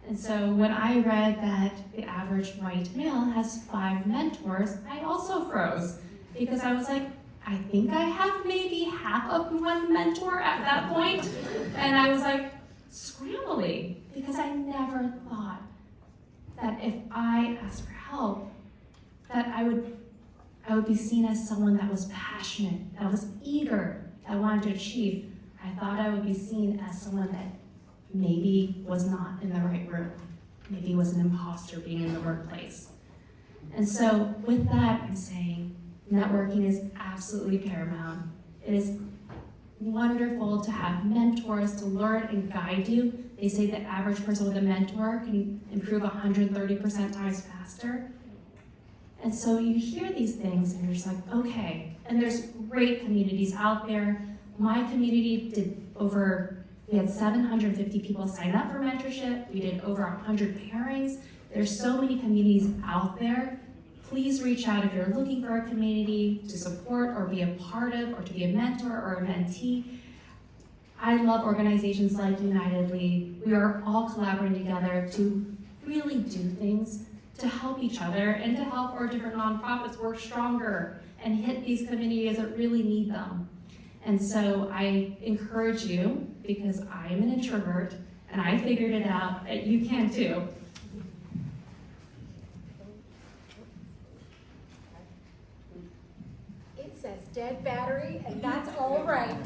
And so when I read that the average white male has 5 mentors, I also froze because I was like, I think I have maybe half of one mentor at that point. And I was like scrambling because I never thought that if I asked for help, that I would be seen as someone that was passionate, that was eager, that wanted to achieve. I thought I would be seen as someone that maybe was not in the right room, maybe was an imposter being in the workplace. And so with that, I'm saying networking is absolutely paramount. It is wonderful to have mentors to learn and guide you. They say the average person with a mentor can improve 130% times faster. And so you hear these things and you're just like, okay. And there's great communities out there. My community we had 750 people sign up for mentorship. We did over 100 pairings. There's so many communities out there. Please reach out if you're looking for a community to support or be a part of or to be a mentor or a mentee. I love organizations like United Lead. We are all collaborating together to really do things to help each other and to help our different nonprofits work stronger and hit these communities that really need them. And so I encourage you, because I am an introvert and I figured it out, that you can too.
It says dead battery, and that's all right.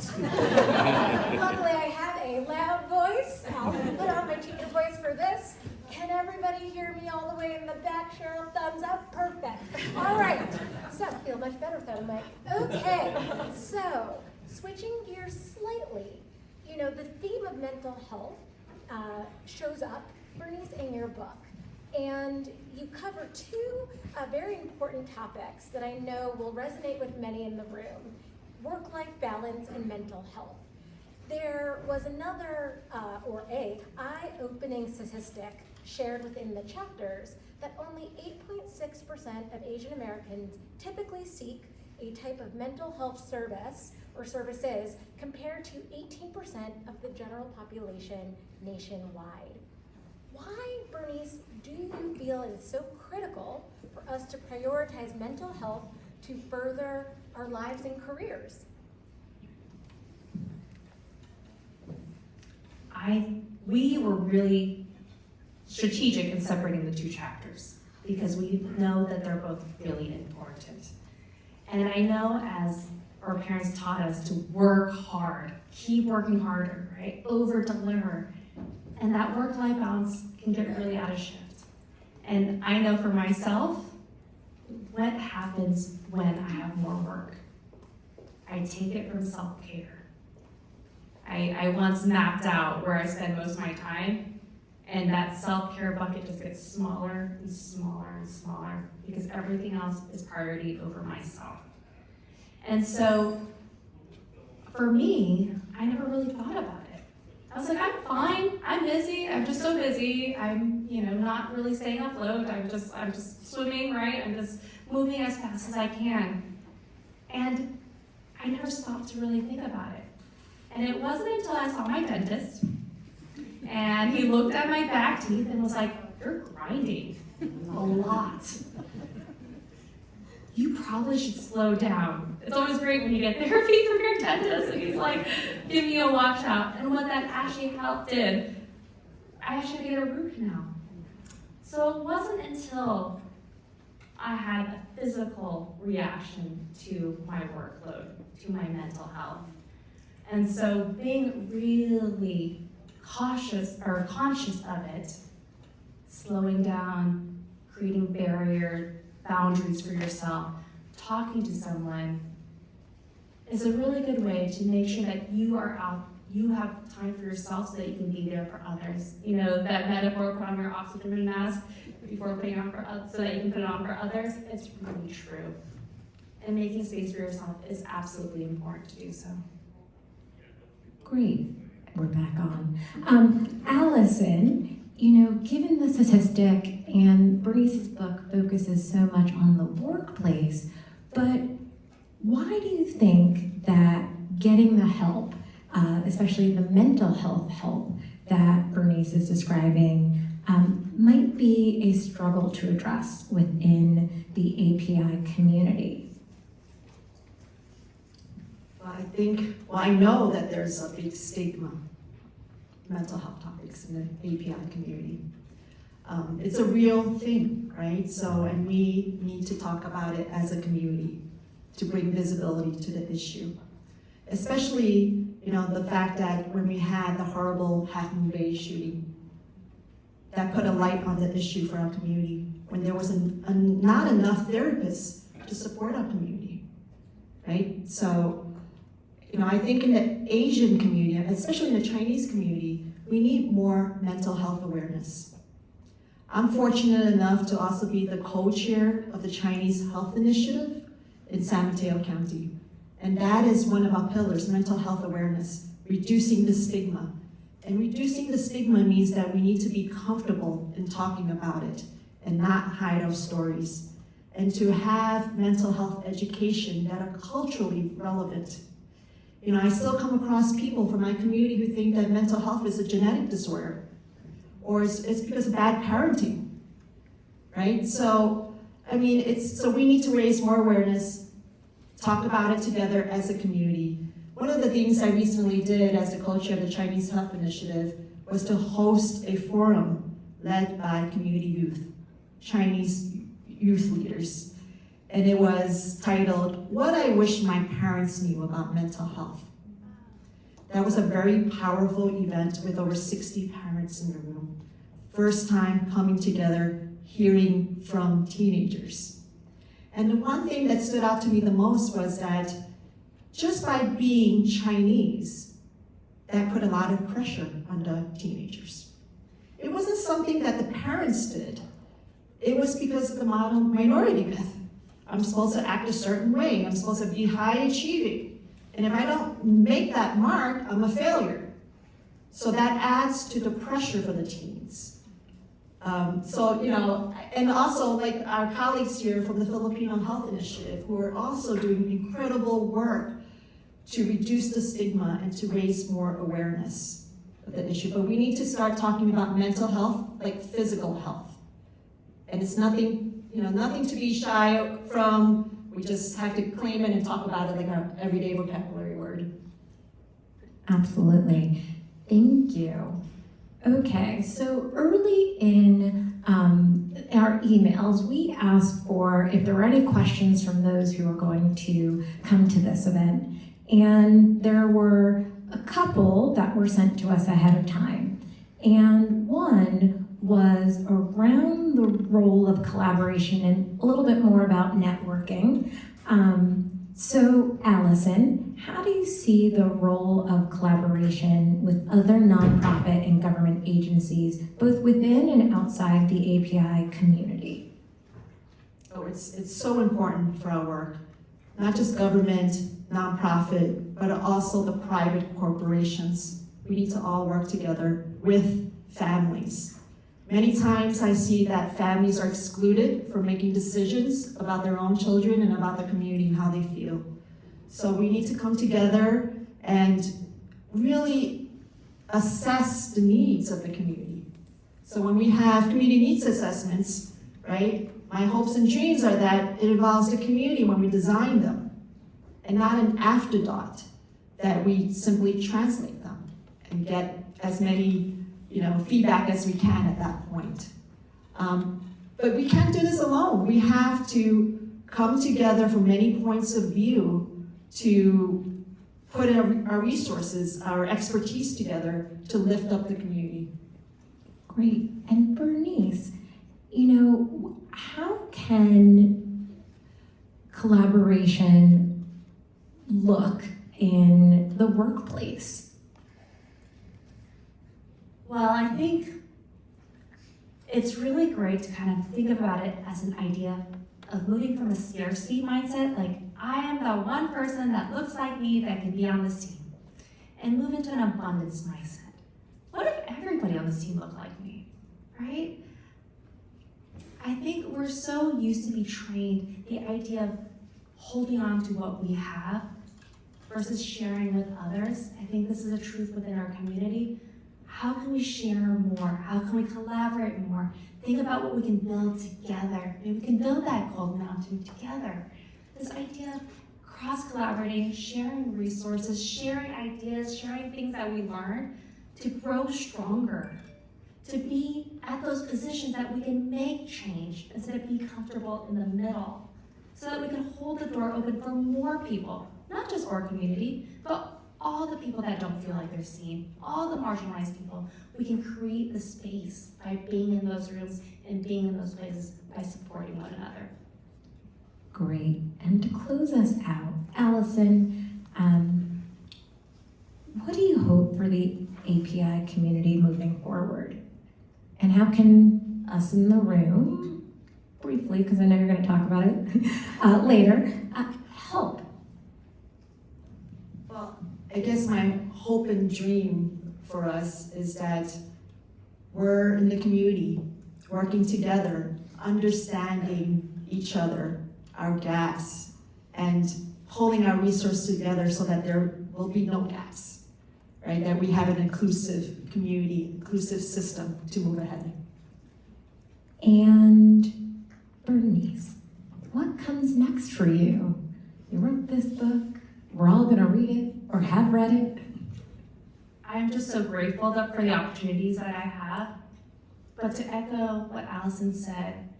Luckily, I have a loud voice. I'll put on my teacher voice for this. Can everybody hear me all the way in the back? Cheryl, thumbs up. Perfect. All right. So, feel much better without a mic. Okay. So, switching gears slightly, the theme of mental health shows up, Bernice, in your book. And you cover 2 very important topics that I know will resonate with many in the room: work-life balance and mental health. There was another, a eye-opening statistic shared within the chapters that only 8.6% of Asian Americans typically seek a type of mental health service or services compared to 18% of the general population nationwide. Why, Bernice, do you feel it is so critical for us to prioritize mental health to further our lives and careers?
We were really strategic in separating the 2 chapters because we know that they're both really important. And I know, as our parents taught us, to work hard, keep working harder, right? Over deliver. And that work-life balance can get really out of shift. And I know for myself, what happens when I have more work? I take it from self-care. I once mapped out where I spend most of my time, and that self-care bucket just gets smaller and smaller and smaller because everything else is priority over myself. And so, for me, I never really thought about it. I was like, I'm fine, I'm busy, I'm just so busy, I'm not really staying afloat, I'm just swimming, right? I'm just moving as fast as I can. And I never stopped to really think about it. And it wasn't until I saw my dentist, and he looked at my back teeth and was like, you're grinding a lot. You probably should slow down. It's always great when you get therapy from your dentist and he's like, give me a watch out. And what that actually helped did I actually get a root canal. So it wasn't until I had a physical reaction to my workload, to my mental health. And so being really cautious or conscious of it, slowing down, creating boundaries for yourself, talking to someone is a really good way to make sure that you have time for yourself so that you can be there for others. You know, that metaphor, put on your oxygen mask before putting it on so that you can put it on for others, it's really true. And making space for yourself is absolutely important to do so.
Great. We're back on. Allison, given the statistic, and Bernice's book focuses so much on the workplace, but why do you think that getting the help, especially the mental health help that Bernice is describing, might be a struggle to address within the API community?
I know that there's a big stigma, mental health topics in the API community. It's a real thing, right? And we need to talk about it as a community to bring visibility to the issue. Especially, the fact that when we had the horrible Half Moon Bay shooting, that put a light on the issue for our community, when there was not enough therapists to support our community, right? So, I think in the Asian community, especially in the Chinese community, we need more mental health awareness. I'm fortunate enough to also be the co-chair of the Chinese Health Initiative in San Mateo County. And that is one of our pillars, mental health awareness, reducing the stigma. And reducing the stigma means that we need to be comfortable in talking about it and not hide our stories. And to have mental health education that are culturally relevant. I still come across people from my community who think that mental health is a genetic disorder, or it's because of bad parenting, right? So we need to raise more awareness, talk about it together as a community. One of the things I recently did as the co-chair of the Chinese Health Initiative was to host a forum led by community youth, Chinese youth leaders. And it was titled, "What I Wish My Parents Knew About Mental Health." That was a very powerful event with over 60 parents in the room. First time coming together, hearing from teenagers. And the one thing that stood out to me the most was that just by being Chinese, that put a lot of pressure on the teenagers. It wasn't something that the parents did. It was because of the model minority myth. I'm supposed to act a certain way. I'm supposed to be high achieving. And if I don't make that mark, I'm a failure. So that adds to the pressure for the teens. And also like our colleagues here from the Filipino Health Initiative, who are also doing incredible work to reduce the stigma and to raise more awareness of the issue. But we need to start talking about mental health like physical health. And it's nothing to be shy from. We just have to claim it and talk about it like our everyday vocabulary word.
Absolutely. Thank you. Okay, so early in our emails, we asked for if there were any questions from those who are going to come to this event. And there were a couple that were sent to us ahead of time. And one was around the role of collaboration and a little bit more about networking. So Allison, how do you see the role of collaboration with other nonprofit and government agencies, both within and outside the API community?
Oh, it's so important for our work. Not just government, nonprofit, but also the private corporations. We need to all work together with families. Many times I see that families are excluded from making decisions about their own children and about the community and how they feel. So we need to come together and really assess the needs of the community. So when we have community needs assessments, right, my hopes and dreams are that it involves the community when we design them and not an afterthought that we simply translate them and get as many feedback as we can at that point. But we can't do this alone. We have to come together from many points of view to put our resources, our expertise together to lift up the community.
Great. And Bernice, how can collaboration look in the workplace?
Well, I think it's really great to kind of think about it as an idea of moving from a scarcity mindset, like I am the one person that looks like me that can be on this team, and move into an abundance mindset. What if everybody on this team looked like me, right? I think we're so used to be trained the idea of holding on to what we have versus sharing with others. I think this is a truth within our community. How can we share more? How can we collaborate more? Think about what we can build together. Maybe we can build that gold mountain together. This idea of cross-collaborating, sharing resources, sharing ideas, sharing things that we learn to grow stronger, to be at those positions that we can make change instead of be comfortable in the middle, so that we can hold the door open for more people, not just our community, but all the people that don't feel like they're seen, all the marginalized people. We can create the space by being in those rooms and being in those places by supporting one another.
Great. And to close us out, Allison, what do you hope for the API community moving forward? And how can us in the room, briefly, because I know you're going to talk about it later, help?
Well, I guess my hope and dream for us is that we're in the community, working together, understanding each other, our gaps, and pulling our resources together so that there will be no gaps, right? That we have an inclusive community, inclusive system to move ahead.
And Bernice, what comes next for you? You wrote this book. We're all going to read it or have read it.
I'm just so grateful for the opportunities that I have. But to echo what Allison said,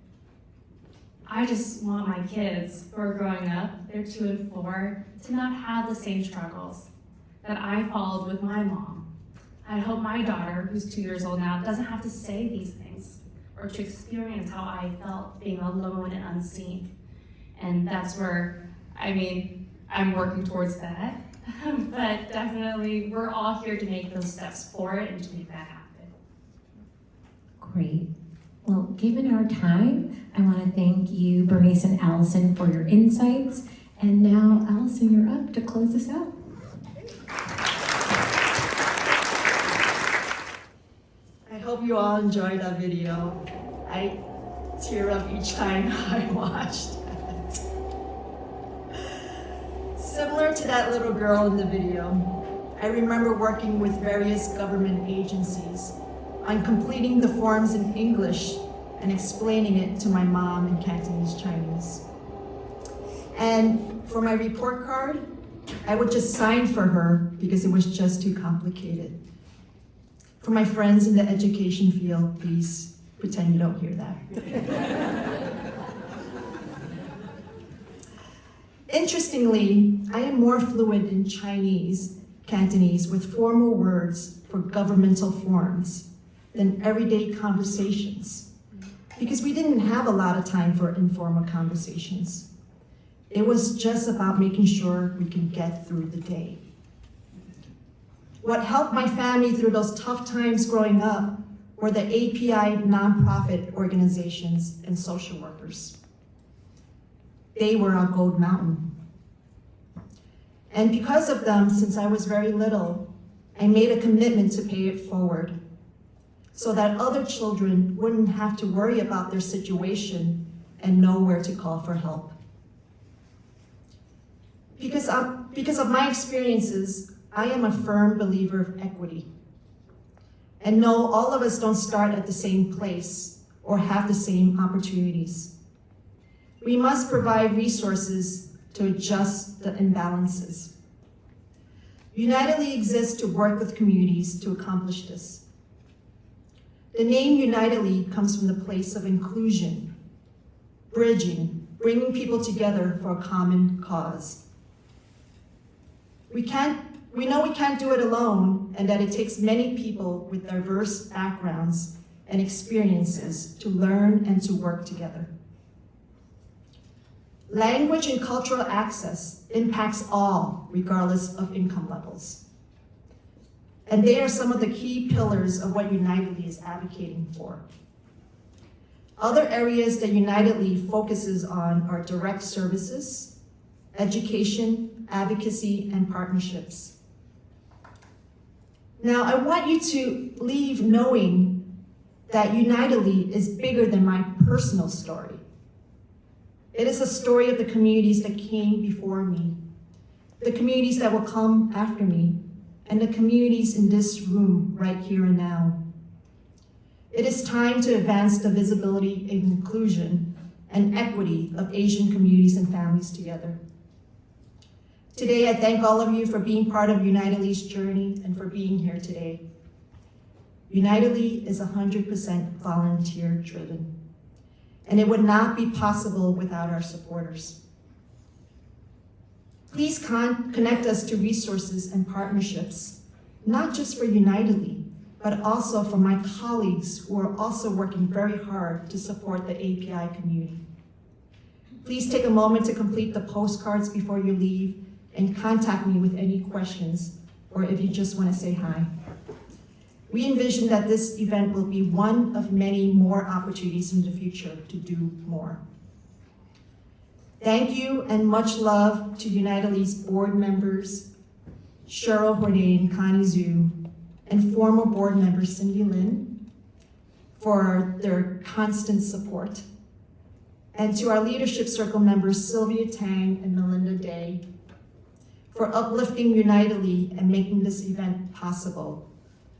I just want my kids who are growing up, they're 2 and 4, to not have the same struggles that I followed with my mom. I hope my daughter, who's 2 years old now, doesn't have to say these things or to experience how I felt being alone and unseen. And that's where, I'm working towards that. But definitely, we're all here to make those steps forward and to make that happen.
Great. Well, given our time, I want to thank you, Bernice and Allison, for your insights. And now, Allison, you're up to close us out.
I hope you all enjoyed that video. I tear up each time I watched it. Similar to that little girl in the video, I remember working with various government agencies on completing the forms in English and explaining it to my mom in Cantonese Chinese. And for my report card, I would just sign for her because it was just too complicated. For my friends in the education field, please pretend you don't hear that. Interestingly, I am more fluent in Chinese, Cantonese, with formal words for governmental forms than everyday conversations, because we didn't have a lot of time for informal conversations. It was just about making sure we could get through the day. What helped my family through those tough times growing up were the API nonprofit organizations and social workers. They were our gold mountain. And because of them, since I was very little, I made a commitment to pay it forward so that other children wouldn't have to worry about their situation and know where to call for help. Because of my experiences, I am a firm believer of equity. And no, all of us don't start at the same place or have the same opportunities. We must provide resources to adjust the imbalances. Unitedly exists to work with communities to accomplish this. The name Unitedly comes from the place of inclusion, bridging, bringing people together for a common cause. We know we can't do it alone, and that it takes many people with diverse backgrounds and experiences to learn and to work together. Language and cultural access impacts all, regardless of income levels. And they are some of the key pillars of what Unitedly is advocating for. Other areas that Unitedly focuses on are direct services, education, advocacy, and partnerships. Now, I want you to leave knowing that Unitedly is bigger than my personal story. It is a story of the communities that came before me, the communities that will come after me, and the communities in this room right here and now. It is time to advance the visibility and inclusion and equity of Asian communities and families together. Today, I thank all of you for being part of Unitedly's journey and for being here today. Unitedly is 100% volunteer driven, and it would not be possible without our supporters. Please connect us to resources and partnerships, not just for Unitedly, but also for my colleagues who are also working very hard to support the API community. Please take a moment to complete the postcards before you leave and contact me with any questions, or if you just want to say hi. We envision that this event will be one of many more opportunities in the future to do more. Thank you and much love to Unitedly's board members, Cheryl Hornay and Connie Zhu, and former board member Cindy Lin for their constant support. And to our leadership circle members Sylvia Tang and Melinda Day for uplifting Unitedly and making this event possible.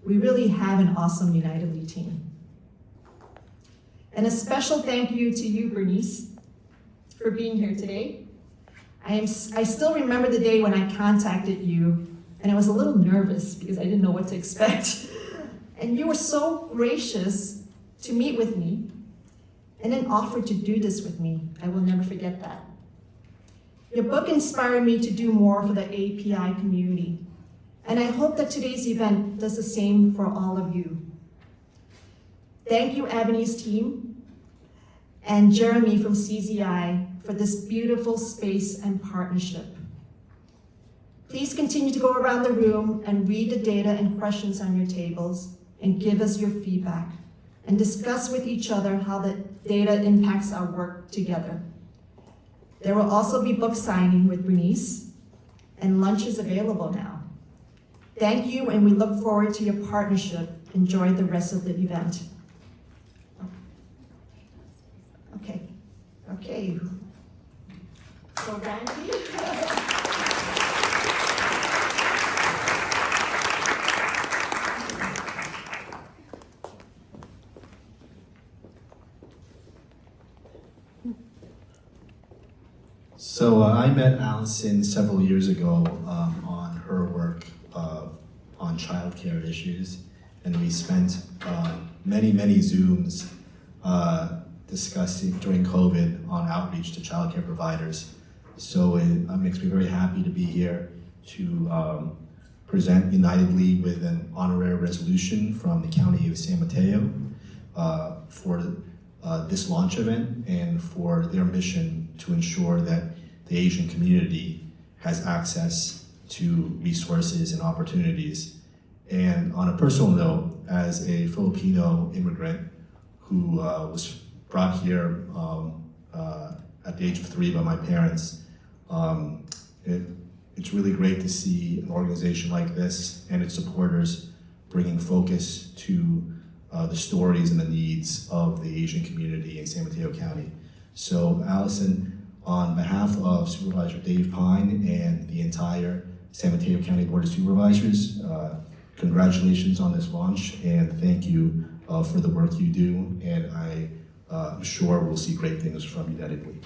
We really have an awesome Unitedly team. And a special thank you to you, Bernice, for being here today. I still remember the day when I contacted you, and I was a little nervous because I didn't know what to expect. And you were so gracious to meet with me and then offered to do this with me. I will never forget that. Your book inspired me to do more for the API community, and I hope that today's event does the same for all of you. Thank you, Ebony's team, and Jeremy from CZI for this beautiful space and partnership. Please continue to go around the room and read the data and questions on your tables and give us your feedback and discuss with each other how the data impacts our work together. There will also be book signing with Bernice, and lunch is available now. Thank you, and we look forward to your partnership. Enjoy the rest of the event. Okay. So Randy.
So I met Allison several years ago on her work on childcare issues, and we spent many Zooms discussing during COVID on outreach to childcare providers. So it makes me very happy to be here to present Unitedly with an honorary resolution from the County of San Mateo for this launch event and for their mission to ensure that the Asian community has access to resources and opportunities. And on a personal note, as a Filipino immigrant who was brought here at the age of 3 by my parents, it's really great to see an organization like this and its supporters bringing focus to the stories and the needs of the Asian community in San Mateo County. So Allison, on behalf of Supervisor Dave Pine and the entire San Mateo County Board of Supervisors, congratulations on this launch, and thank you for the work you do, and I'm sure we'll see great things from Unitedly.